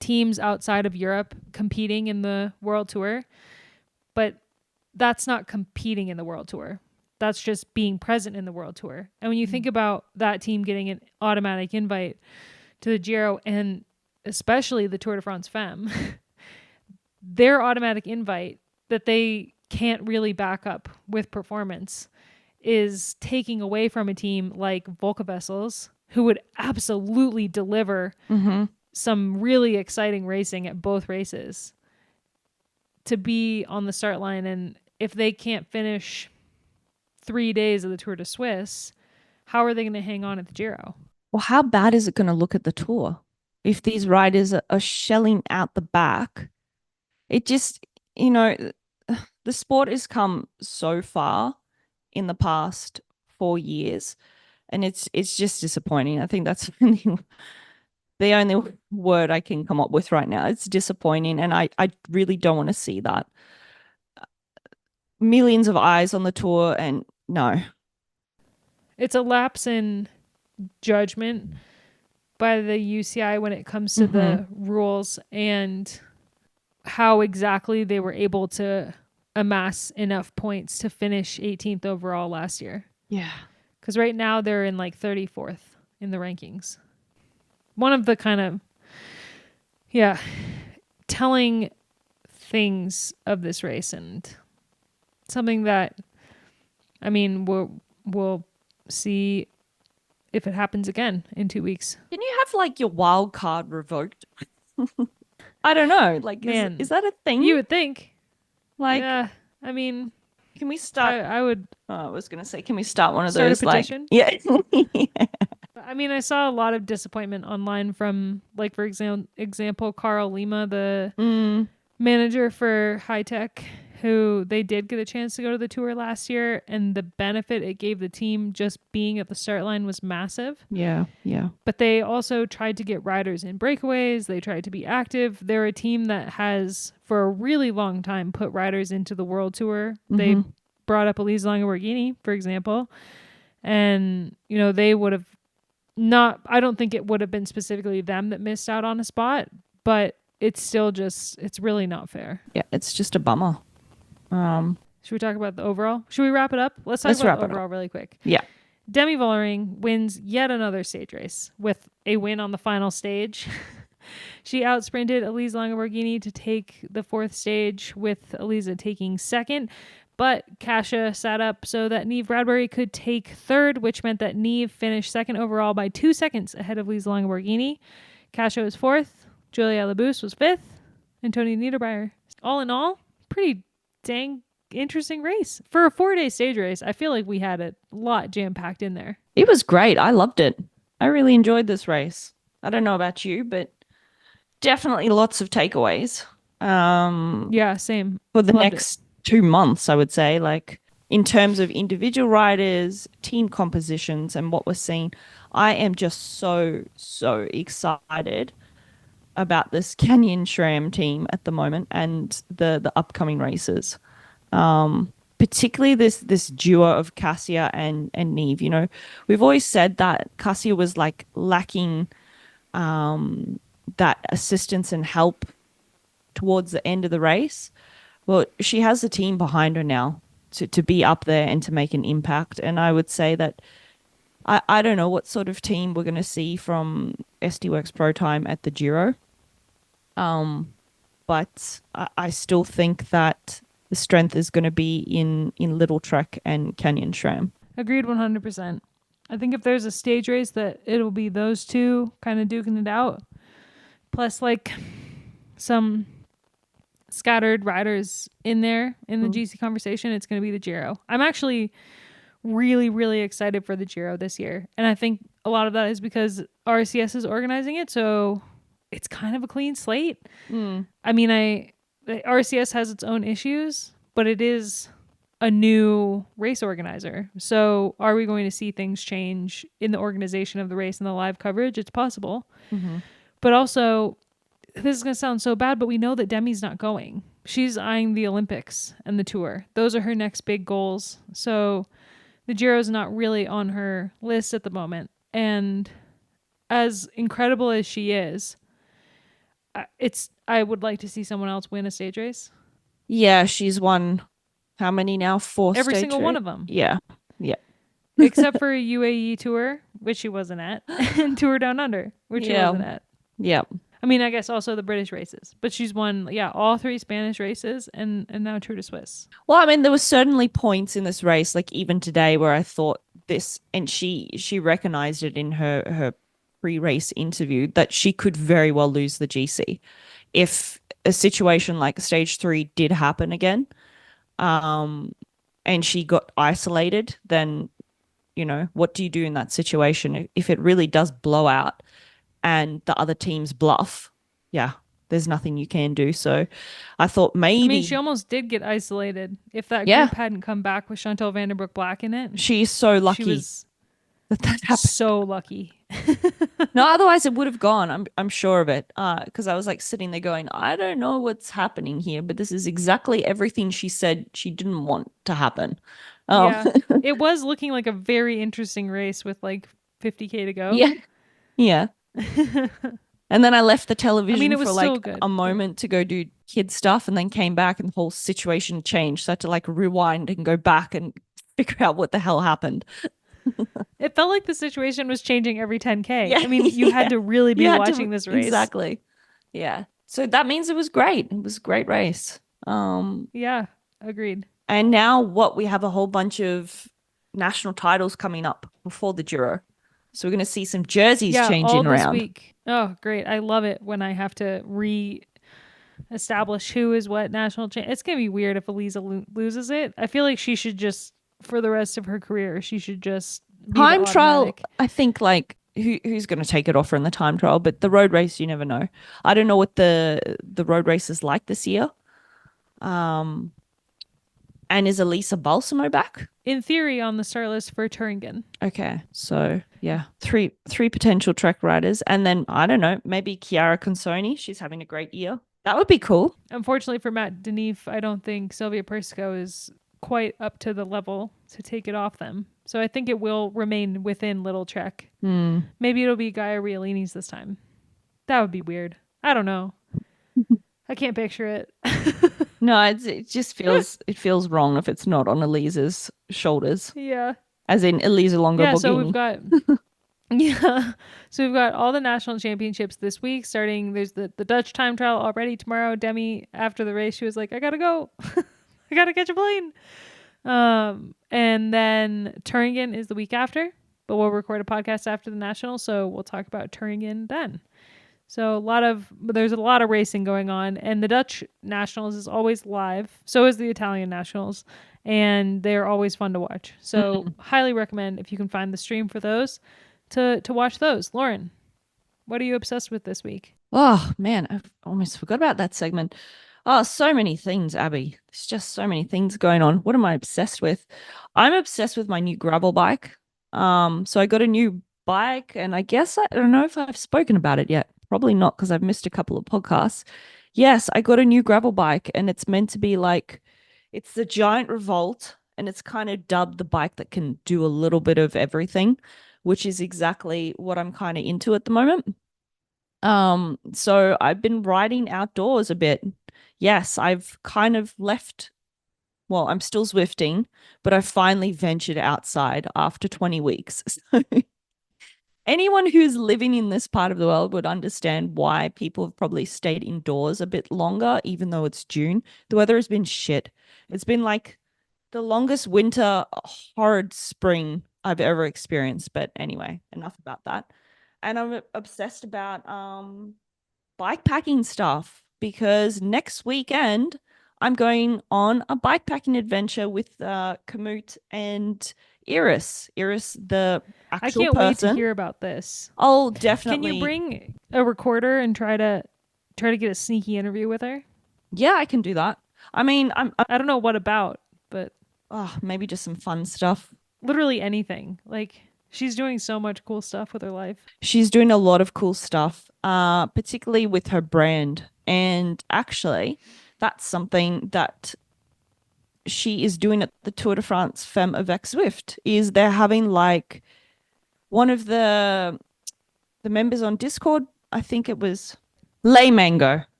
teams outside of Europe competing in the World Tour, but that's not competing in the World Tour. That's just being present in the World Tour. And when you think about that team getting an automatic invite to the Giro and especially the Tour de France Femmes, their automatic invite that they can't really back up with performance is taking away from a team like Volca Vessels, who would absolutely deliver some really exciting racing at both races, to be on the start line. And if they can't finish 3 days of the Tour de Suisse, how are they going to hang on at the Giro? Well, how bad is it going to look at the Tour if these riders are shelling out the back? It just, the sport has come so far in the past 4 years, and it's just disappointing. I think that's the only word I can come up with right now. It's disappointing, and I really don't want to see that. Millions of eyes on the Tour, and no. It's a lapse in judgment by the UCI when it comes to the rules and how exactly they were able to amass enough points to finish 18th overall last year. Yeah. Because right now they're in like 34th in the rankings. One of the kind of, telling things of this race, and something that, I mean, we'll see if it happens again in 2 weeks. Can you have like your wild card revoked? I don't know. Like, is that a thing? You would think. Like, yeah, I mean, can we start? I would. I was gonna say, can we start one of start those? A petition? Like, yeah. I mean, I saw a lot of disappointment online from, like, for example, Carl Lima, the manager for High Tech, who they did get a chance to go to the Tour last year, and the benefit it gave the team just being at the start line was massive. Yeah. But they also tried to get riders in breakaways. They tried to be active. They're a team that has, for a really long time, put riders into the World Tour. They brought up Elisa Longa-Borghini, for example, and, they would have not, I don't think it would have been specifically them that missed out on a spot, but it's still just, it's really not fair. Yeah, it's just a bummer. Should we talk about the overall? Should we wrap it up? Let's talk about the overall really quick. Yeah. Demi Vollering wins yet another stage race with a win on the final stage. She outsprinted Elise Lange to take the fourth stage, with Elisa taking second. But Kasia sat up so that Neve Bradbury could take third, which meant that Neve finished second overall by 2 seconds ahead of Elise Lange. Kasia was fourth. Julia Labuse was fifth. And Toni Niederbreyer. All in all, pretty dang interesting race. For a 4-day stage race, I feel like we had a lot jam-packed in there. It was great. I loved it. I really enjoyed this race. I don't know about you, but definitely lots of takeaways. Yeah, same. For the next 2 months, I would say, like in terms of individual riders, team compositions, and what we're seeing, I am just so excited about this Canyon SRAM team at the moment and the upcoming races. Particularly this duo of Kasia and Neve. You know, we've always said that Kasia was like lacking that assistance and help towards the end of the race. Well, she has the team behind her now to be up there and to make an impact. And I would say that I don't know what sort of team we're going to see from SD Worx Pro Time at the Giro. But I still think that the strength is going to be in Little Trek and Canyon SRAM. Agreed 100%. I think if there's a stage race, that it'll be those two kind of duking it out. Plus, like, some scattered riders in there in the GC conversation. It's going to be the Giro. I'm actually really, really excited for the Giro this year. And I think a lot of that is because RCS is organizing it. So it's kind of a clean slate. I mean, RCS has its own issues, but it is a new race organizer. So are we going to see things change in the organization of the race and the live coverage? It's possible. But also, this is going to sound so bad, but we know that Demi's not going. She's eyeing the Olympics and the Tour. Those are her next big goals. So the Giro's not really on her list at the moment. And as incredible as she is, I would like to see someone else win a stage race. Yeah, she's won how many now? 4 Every stage single race? one of them. Yeah. Except for UAE Tour, which she wasn't at, and Tour Down Under, which she wasn't at. Yeah. I mean, I guess also the British races, but she's won, all 3 Spanish races and now Tour de Suisse. Well, I mean, there were certainly points in this race, like even today, where I thought this, and she recognized it in her pre-race interview, that she could very well lose the GC if a situation like stage 3 did happen again, and she got isolated. Then, you know, what do you do in that situation if it really does blow out and the other teams bluff? Yeah, there's nothing you can do. So I thought maybe... I mean, she almost did get isolated. If that group hadn't come back with Chantal Vandenbroek Black in it. She's so lucky. She was that happened. So lucky. No, otherwise it would have gone. I'm sure of it. Because I was like sitting there going, I don't know what's happening here, but this is exactly everything she said she didn't want to happen. Yeah, it was looking like a very interesting race with like 50K to go. Yeah. And then I left the television it was for like so a moment to go do kid stuff, and then came back and the whole situation changed. So I had to like rewind and go back and figure out what the hell happened. It felt like the situation was changing every 10K. I mean, you had to really be watching this race. Exactly. Yeah. So that means it was great. It was a great race. Yeah, agreed. And now we have a whole bunch of national titles coming up before the Giro. So we're going to see some jerseys changing all this around. Week. Oh, great. I love it when I have to re-establish who is what national champ. It's going to be weird if Elisa loses it. I feel like she should just, for the rest of her career, she should just be time trial. I think like who's going to take it off her in the time trial, but the road race, you never know. I don't know what the road race is like this year. And is Elisa Balsamo back? In theory, on the start list for Turingen. Okay, so yeah, three potential Trek riders, and then I don't know, maybe Chiara Consoni. She's having a great year. That would be cool. Unfortunately for Matt Denif, I don't think Sylvia Persico is quite up to the level to take it off them. So I think it will remain within Little Trek. Maybe it'll be Gaia Riolini's this time. That would be weird. I don't know. I can't picture it. No, it just feels wrong if it's not on Elisa's shoulders, Yeah. as in Elisa Longo Yeah, so we've Borghini. got yeah. So we've got all the national championships this week starting. There's the Dutch time trial already tomorrow. Demi, after the race, she was like, I gotta go. I gotta catch a plane. And then Turingen is the week after, but we'll record a podcast after the national, so we'll talk about Turingen then. So there's a lot of racing going on, and the Dutch Nationals is always live. So is the Italian Nationals, and they're always fun to watch. So highly recommend if you can find the stream for those to watch those. Loren, what are you obsessed with this week? Oh man, I almost forgot about that segment. Oh, so many things, Abby. There's just so many things going on. What am I obsessed with? I'm obsessed with my new gravel bike. So I got a new bike, and I guess I don't know if I've spoken about it yet. Probably not, because I've missed a couple of podcasts. Yes, I got a new gravel bike, and it's meant to be like, it's the Giant Revolt, and it's kind of dubbed the bike that can do a little bit of everything, which is exactly what I'm kind of into at the moment. So I've been riding outdoors a bit. Yes, I've kind of left. Well, I'm still Zwifting, but I finally ventured outside after 20 weeks. So anyone who's living in this part of the world would understand why people have probably stayed indoors a bit longer, even though it's June. The weather has been shit. It's been like the longest winter, horrid spring I've ever experienced. But anyway, enough about that. And I'm obsessed about bike packing stuff, because next weekend I'm going on a bike packing adventure with Kamut and Iris. Iris, the I actual can't wait to person. hear about this. Oh, Can definitely. you bring a recorder and try to get a sneaky interview with her? Yeah, I can do that. I mean, I don't know what about, but maybe just some fun stuff. literally anything. Like, she's doing so much cool stuff with her life. She's doing a lot of cool stuff, particularly with her brand. And actually, that's something that she is doing at the Tour de France Femmes avec Zwift, is they're having like one of the members on Discord, I think it was Lay Mango.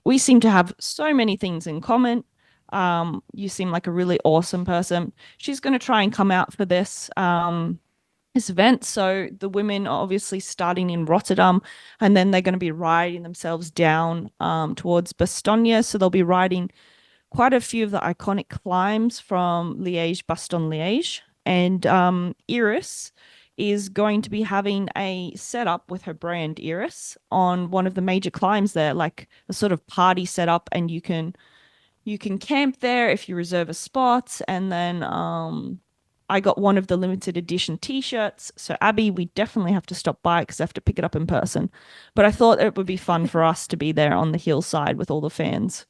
We seem to have so many things in common. You seem like a really awesome person. She's going to try and come out for this event. So the women are obviously starting in Rotterdam, and then they're going to be riding themselves down towards Bastogne. So they'll be riding quite a few of the iconic climbs from Liège, Bastogne-Liège. And Iris is going to be having a setup with her brand Iris on one of the major climbs there, like a sort of party setup, and you can camp there if you reserve a spot. And then I got one of the limited edition t-shirts. So Abby, we definitely have to stop by because I have to pick it up in person. But I thought it would be fun for us to be there on the hillside with all the fans.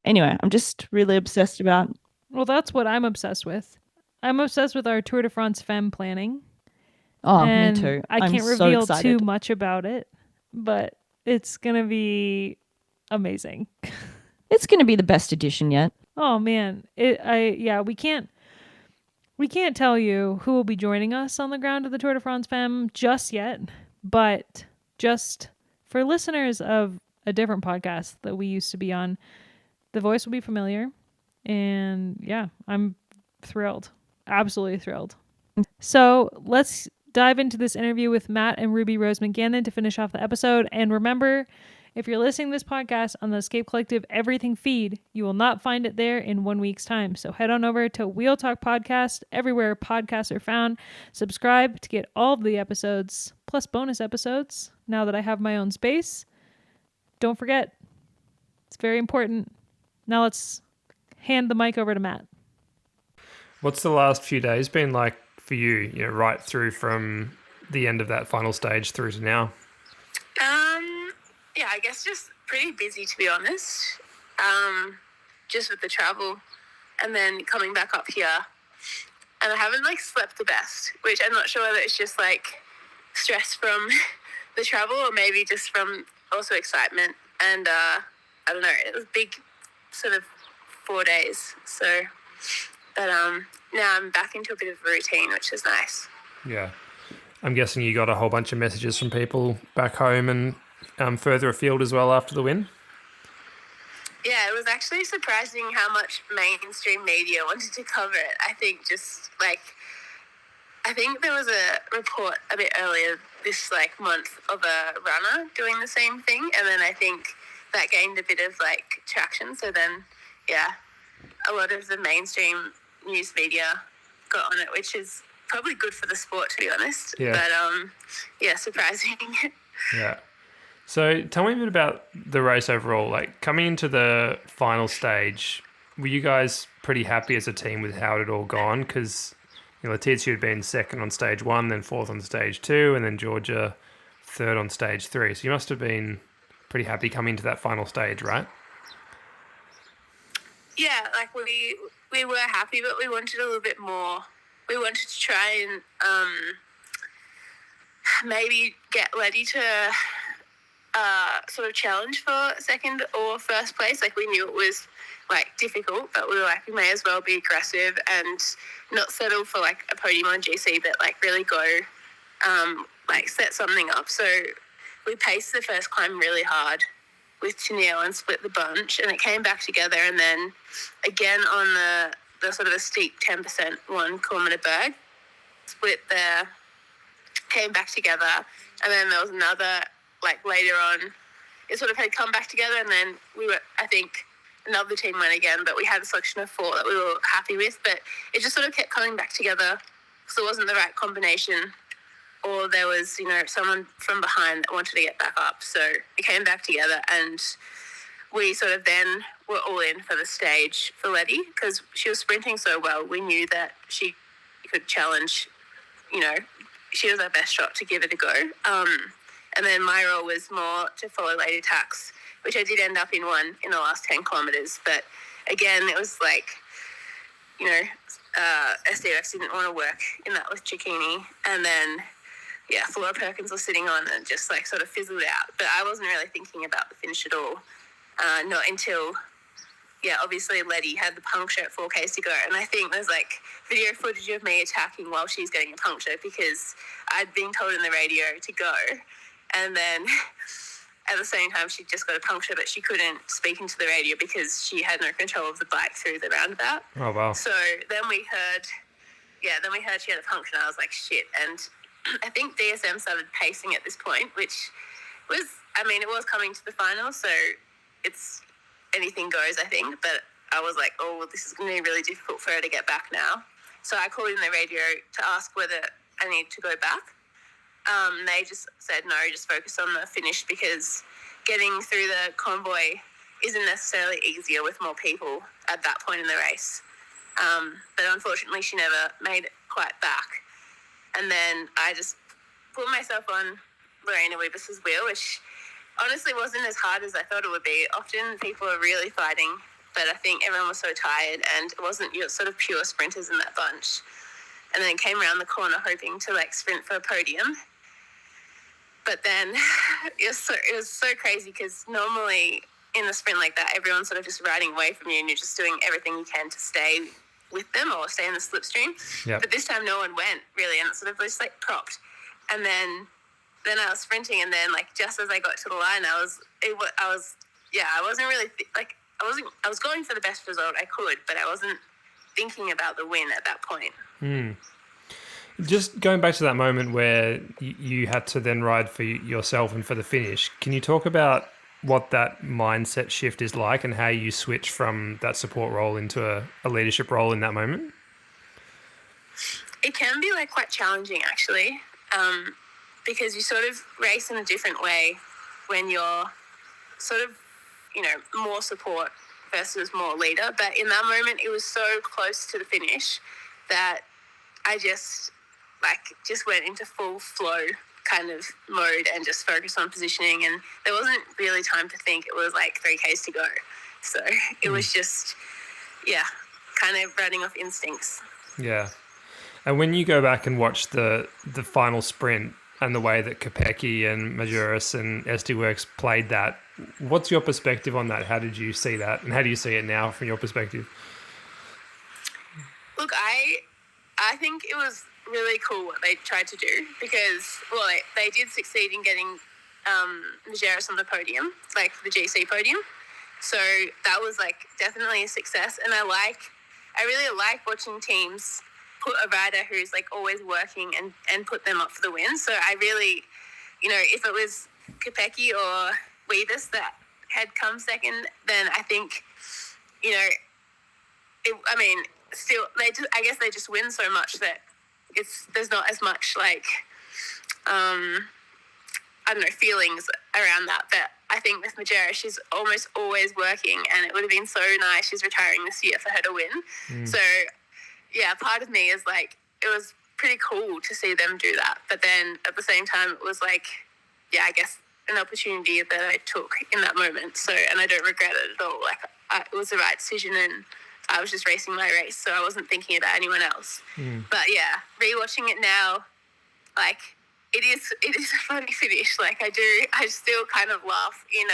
Anyway, I'm just really obsessed about. Well, that's what I'm obsessed with. I'm obsessed with our Tour de France Femme planning. Oh, and me too. I can't reveal too much about it, but it's going to be amazing. It's going to be the best edition yet. Oh man. We can't tell you who will be joining us on the ground of the Tour de France Femme just yet, but just for listeners of a different podcast that we used to be on, the voice will be familiar. And yeah, I'm thrilled. Absolutely thrilled. So let's dive into this interview with Matt and Ruby Rose McGannon to finish off the episode. And remember, if you're listening to this podcast on the Escape Collective Everything feed, you will not find it there in 1 week's time. So head on over to Wheel Talk Podcast, everywhere podcasts are found. Subscribe to get all of the episodes, plus bonus episodes, now that I have my own space. Don't forget, it's very important. Now let's hand the mic over to Matt. What's the last few days been like for you, right through from the end of that final stage through to now? Yeah, I guess just pretty busy, to be honest. Just with the travel and then coming back up here. And I haven't slept the best, which I'm not sure whether it's just stress from the travel or maybe just from also excitement. And I don't know, it was big sort of 4 days. So, but now I'm back into a bit of a routine, which is nice. Yeah. I'm guessing you got a whole bunch of messages from people back home and further afield as well after the win? Yeah, it was actually surprising how much mainstream media wanted to cover it. I think there was a report a bit earlier this month of a runner doing the same thing, and then I think that gained a bit of traction. So then, yeah, a lot of the mainstream news media got on it, which is probably good for the sport, to be honest. Yeah. But yeah, surprising. Yeah. So tell me a bit about the race overall. Coming into the final stage, were you guys pretty happy as a team with how it had all gone? Because Letizia had been second on stage 1, then fourth on stage 2, and then Georgia third on stage 3. So you must have been pretty happy coming to that final stage, right? Yeah, we were happy, but we wanted a little bit more. We wanted to try and maybe get Letty to sort of challenge for second or first place. We knew it was difficult, but we were we may as well be aggressive and not settle for a podium on GC, but really go set something up. So we paced the first climb really hard with Tennille and split the bunch, and it came back together. And then again on the sort of a steep 10% 1 kilometre berg, split there, came back together, and then there was another later on. It sort of had come back together, and then I think another team went again, but we had a selection of 4 that we were happy with, but it just sort of kept coming back together, so it wasn't the right combination, or there was, someone from behind that wanted to get back up. So it came back together, and we sort of then were all in for the stage for Letty, because she was sprinting so well. We knew that she could challenge, she was our best shot to give it a go. And then my role was more to follow late attacks, which I did end up in one in the last 10 kilometres. But again, it was SDX didn't want to work in that with Cicchini. And then, yeah, Flora Perkins was sitting on and just sort of fizzled out. But I wasn't really thinking about the finish at all. Not until, obviously Letty had the puncture at 4Ks to go. And I think there's video footage of me attacking while she's getting a puncture, because I'd been told in the radio to go. And then at the same time, she just got a puncture, but she couldn't speak into the radio because she had no control of the bike through the roundabout. Oh, wow. So then we heard she had a puncture, and I was like, shit. And I think DSM started pacing at this point, which was, it was coming to the final, so it's anything goes, I think. But I was like, oh, well, this is going to be really difficult for her to get back now. So I called in the radio to ask whether I need to go back. They just said no, just focus on the finish, because getting through the convoy isn't necessarily easier with more people at that point in the race. But unfortunately, she never made it quite back. And then I just put myself on Lorena Wiebes's wheel, which honestly wasn't as hard as I thought it would be. Often people are really fighting, but I think everyone was so tired, and it wasn't your sort of pure sprinters in that bunch. And then came around the corner hoping to sprint for a podium. But then it was so crazy, because normally in a sprint like that, everyone's sort of just riding away from you, and you're just doing everything you can to stay with them or stay in the slipstream. Yep. But this time no one went, really, and it sort of was propped. And then I was sprinting, and then just as I got to the line, I wasn't really I was going for the best result I could, but I wasn't thinking about the win at that point. Just going back to that moment where you had to then ride for yourself and for the finish, can you talk about what that mindset shift is like, and how you switch from that support role into a leadership role in that moment? It can be quite challenging, actually, because you sort of race in a different way when you're sort of, more support versus more leader. But in that moment, it was so close to the finish that I just went into full flow kind of mode and just focused on positioning, and there wasn't really time to think. It was 3Ks to go. So it was just, kind of running off instincts. Yeah. And when you go back and watch the final sprint and the way that Kopecky and Majuris and SD Works played that, what's your perspective on that? How did you see that? And how do you see it now from your perspective? Look, I think it was really cool what they tried to do, because, they did succeed in getting Majuris on the podium, the GC podium. So that was like definitely a success. And I really like watching teams put a rider who's like always working and put them up for the win. So I really, if it was Kopecky or Weavis that had come second, then I think, still I guess they just win so much that there's not as much like, I don't know, feelings around that. But I think with Majera, she's almost always working, and it would have been so nice. She's retiring this year for her to win. So, yeah, part of me is like, it was pretty cool to see them do that. But then at the same time, it was like, yeah, I guess an opportunity that I took in that moment. So, and I don't regret it at all. Like, it was the right decision, and I was just racing my race, so I wasn't thinking about anyone else. But yeah, rewatching it now, like, it is a funny finish. Like, I still kind of laugh in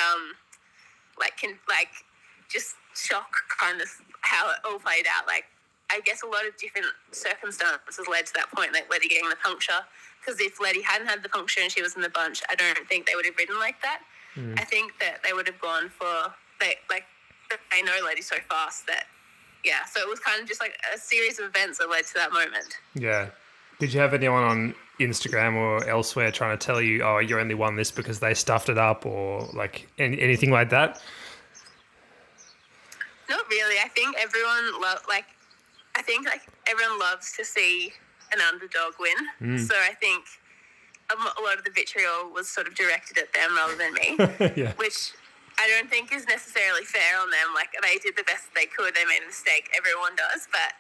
just shock kind of how it all played out. Like, I guess a lot of different circumstances led to that point, like Letty getting the puncture. Because if Letty hadn't had the puncture and she was in the bunch, I don't think they would have ridden like that. I think that they would have gone for, they know Letty's so fast that, yeah. So it was kind of just like a series of events that led to that moment. Yeah. Did you have anyone on Instagram or elsewhere trying to tell you, oh, you only won this because they stuffed it up, or like anything like that? Not really. I think everyone everyone loves to see an underdog win. So I think a lot of the vitriol was sort of directed at them rather than me, Yeah. which I don't think is necessarily fair on them. Like, they did the best they could. They made a mistake. Everyone does. But,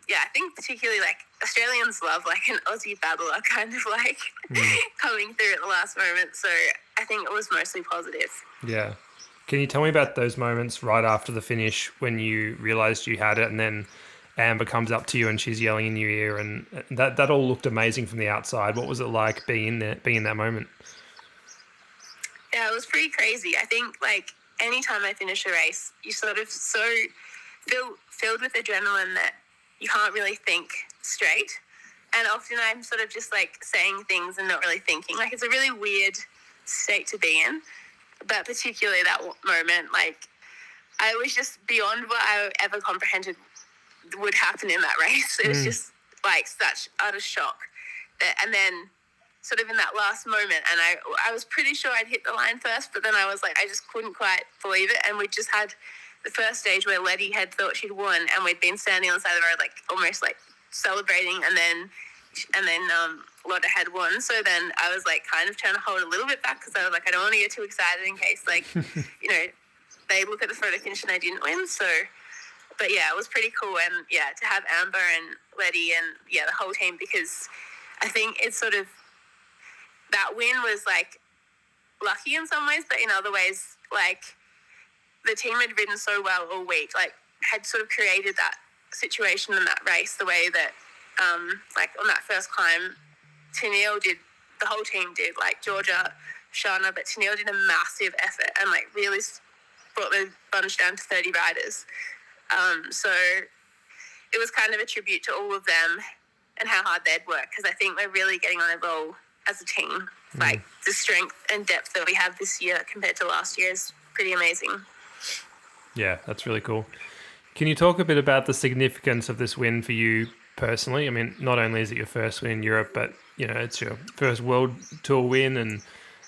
yeah, I think particularly, like, Australians love, like, an Aussie battler kind of, like, coming through at the last moment. So I think it was mostly positive. Yeah. Can you tell me about those moments right after the finish when you realised you had it, and then Amber comes up to you and she's yelling in your ear, and that all looked amazing from the outside. What was it like being in that moment? Yeah, it was pretty crazy. I think, like, anytime I finish a race, you sort of filled with adrenaline that you can't really think straight. And often I'm sort of just, like, saying things and not really thinking. Like, it's a really weird state to be in. But particularly that moment, like, I was just beyond what I ever comprehended would happen in that race. It was just, like, such utter shock. And then sort of in that last moment, and I was pretty sure I'd hit the line first, but then I was like, I just couldn't quite believe it. And we just had the first stage where Letty had thought she'd won, and we'd been standing on the side of the road, like, almost like celebrating, and then Lotta had won. So then I was like kind of trying to hold a little bit back, because I was like, I don't want to get too excited in case, like, they look at the photo finish and I didn't win. So, but yeah, it was pretty cool. And yeah, to have Amber and Letty and yeah, the whole team, because I think it's sort of, that win was like lucky in some ways, but in other ways, like, the team had ridden so well all week, like, had sort of created that situation in that race the way that, like, on that first climb, Tennille did, the whole team did, like, Georgia, Shana, but Tennille did a massive effort and, like, really brought the bunch down to 30 riders. So it was kind of a tribute to all of them and how hard they'd worked, because I think we're really getting on a roll as a team. Like, the strength and depth that we have this year compared to last year is pretty amazing. Yeah, that's really cool. Can you talk a bit about the significance of this win for you personally? I mean, not only is it your first win in Europe, but, it's your first World Tour win. And,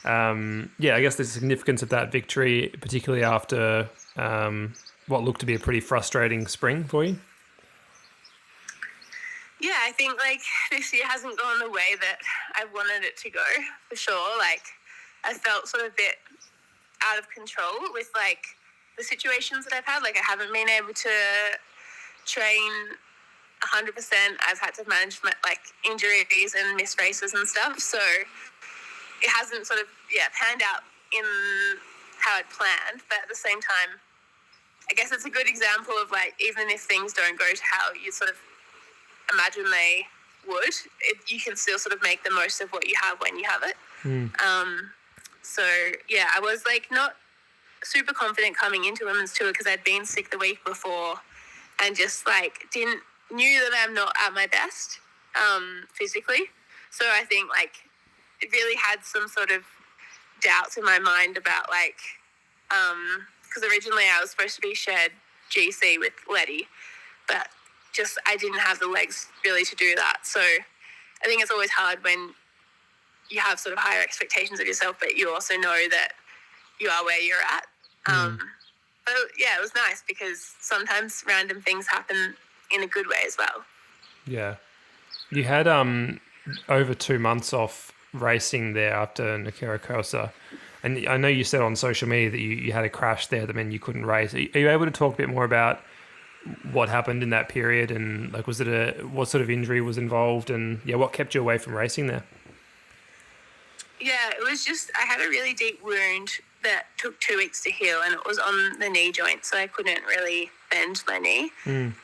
I guess the significance of that victory, particularly after what looked to be a pretty frustrating spring for you. Yeah, I think, like, this year hasn't gone the way that I wanted it to go, for sure. Like, I felt sort of a bit out of control with, like, the situations that I've had. Like, I haven't been able to train 100%. I've had to manage my, like, injuries and missed races and stuff. So it hasn't sort of, panned out in how I'd planned. But at the same time, I guess it's a good example of, like, even if things don't go to how you sort of imagine they would, you can still sort of make the most of what you have when you have it. So yeah, I was, like, not super confident coming into women's tour because I'd been sick the week before and just, like, knew that I'm not at my best physically. So I think, like, it really had some sort of doubts in my mind about, like, because originally I was supposed to be shared GC with Letty, but just I didn't have the legs really to do that. So I think it's always hard when you have sort of higher expectations of yourself, but you also know that you are where you're at. But yeah, it was nice because sometimes random things happen in a good way as well. Yeah. You had over 2 months off racing there after Nakarakosa. And I know you said on social media that you had a crash there that meant you couldn't race. Are you able to talk a bit more about what happened in that period and like what sort of injury was involved and what kept you away from racing there? Yeah, it was just I had a really deep wound that took 2 weeks to heal, and it was on the knee joint, so I couldn't really bend my knee. And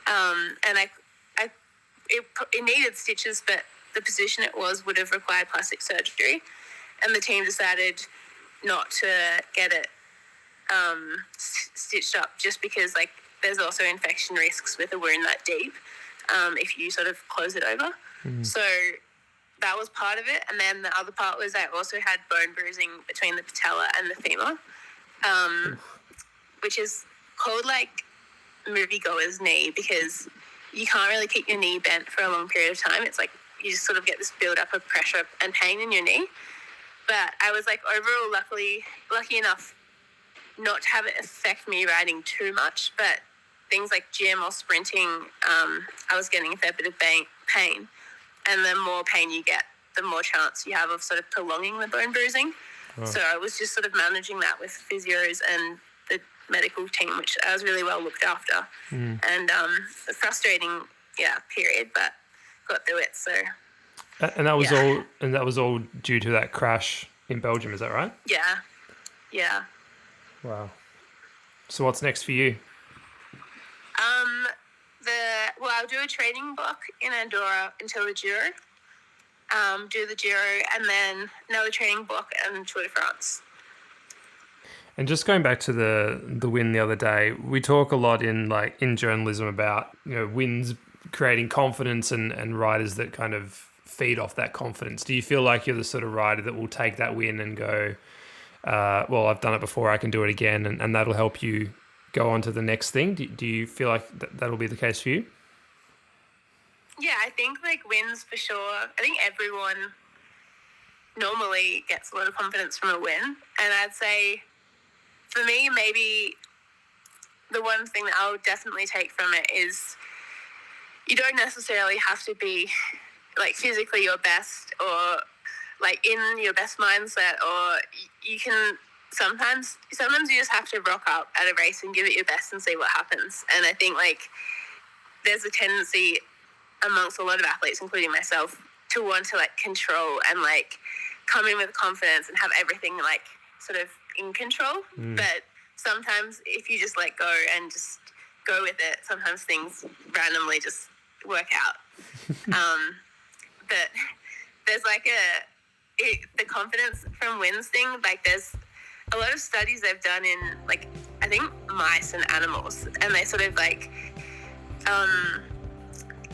it needed stitches, but the position it was would have required plastic surgery, and the team decided not to get it stitched up just because like there's also infection risks with a wound that deep if you sort of close it over. So that was part of it, and then the other part was I also had bone bruising between the patella and the femur, which is called like moviegoer's knee because you can't really keep your knee bent for a long period of time. It's like you just sort of get this build up of pressure and pain in your knee. But I was like overall lucky enough not to have it affect me riding too much, but things like gym or sprinting, I was getting a fair bit of pain. And the more pain you get, the more chance you have of sort of prolonging the bone bruising. Oh. So I was just sort of managing that with physios and the medical team, which I was really well looked after. And a frustrating, period, but got through it. So. And that was all. And that was all due to that crash in Belgium. Is that right? Yeah. Wow. So what's next for you? I'll do a training block in Andorra until the Giro. Do the Giro and then another training block and Tour de France. And just going back to the win the other day, we talk a lot in journalism about wins creating confidence and riders that kind of feed off that confidence. Do you feel like you're the sort of rider that will take that win and go, well, I've done it before, I can do it again, and that'll help you go on to the next thing? Do you feel like that'll be the case for you? Yeah, I think like wins for sure. I think everyone normally gets a lot of confidence from a win. And I'd say for me, maybe the one thing that I'll definitely take from it is you don't necessarily have to be like physically your best or like in your best mindset, or you can sometimes you just have to rock up at a race and give it your best and see what happens. And I think like there's a tendency amongst a lot of athletes, including myself, to want to like control and like come in with confidence and have everything like sort of in control. But sometimes if you just let go and just go with it, sometimes things randomly just work out. But there's like the confidence from wins thing, like there's a lot of studies they've done in like I think mice and animals, and they sort of like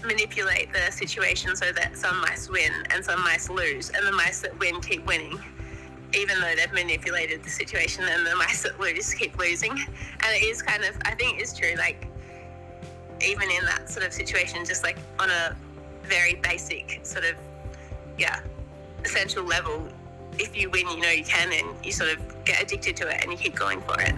manipulate the situation so that some mice win and some mice lose, and the mice that win keep winning even though they've manipulated the situation, and the mice that lose keep losing. And it is kind of, I think it's true, like even in that sort of situation, just like on a very basic sort of essential level, if you win, you know you can, and you sort of get addicted to it and you keep going for it.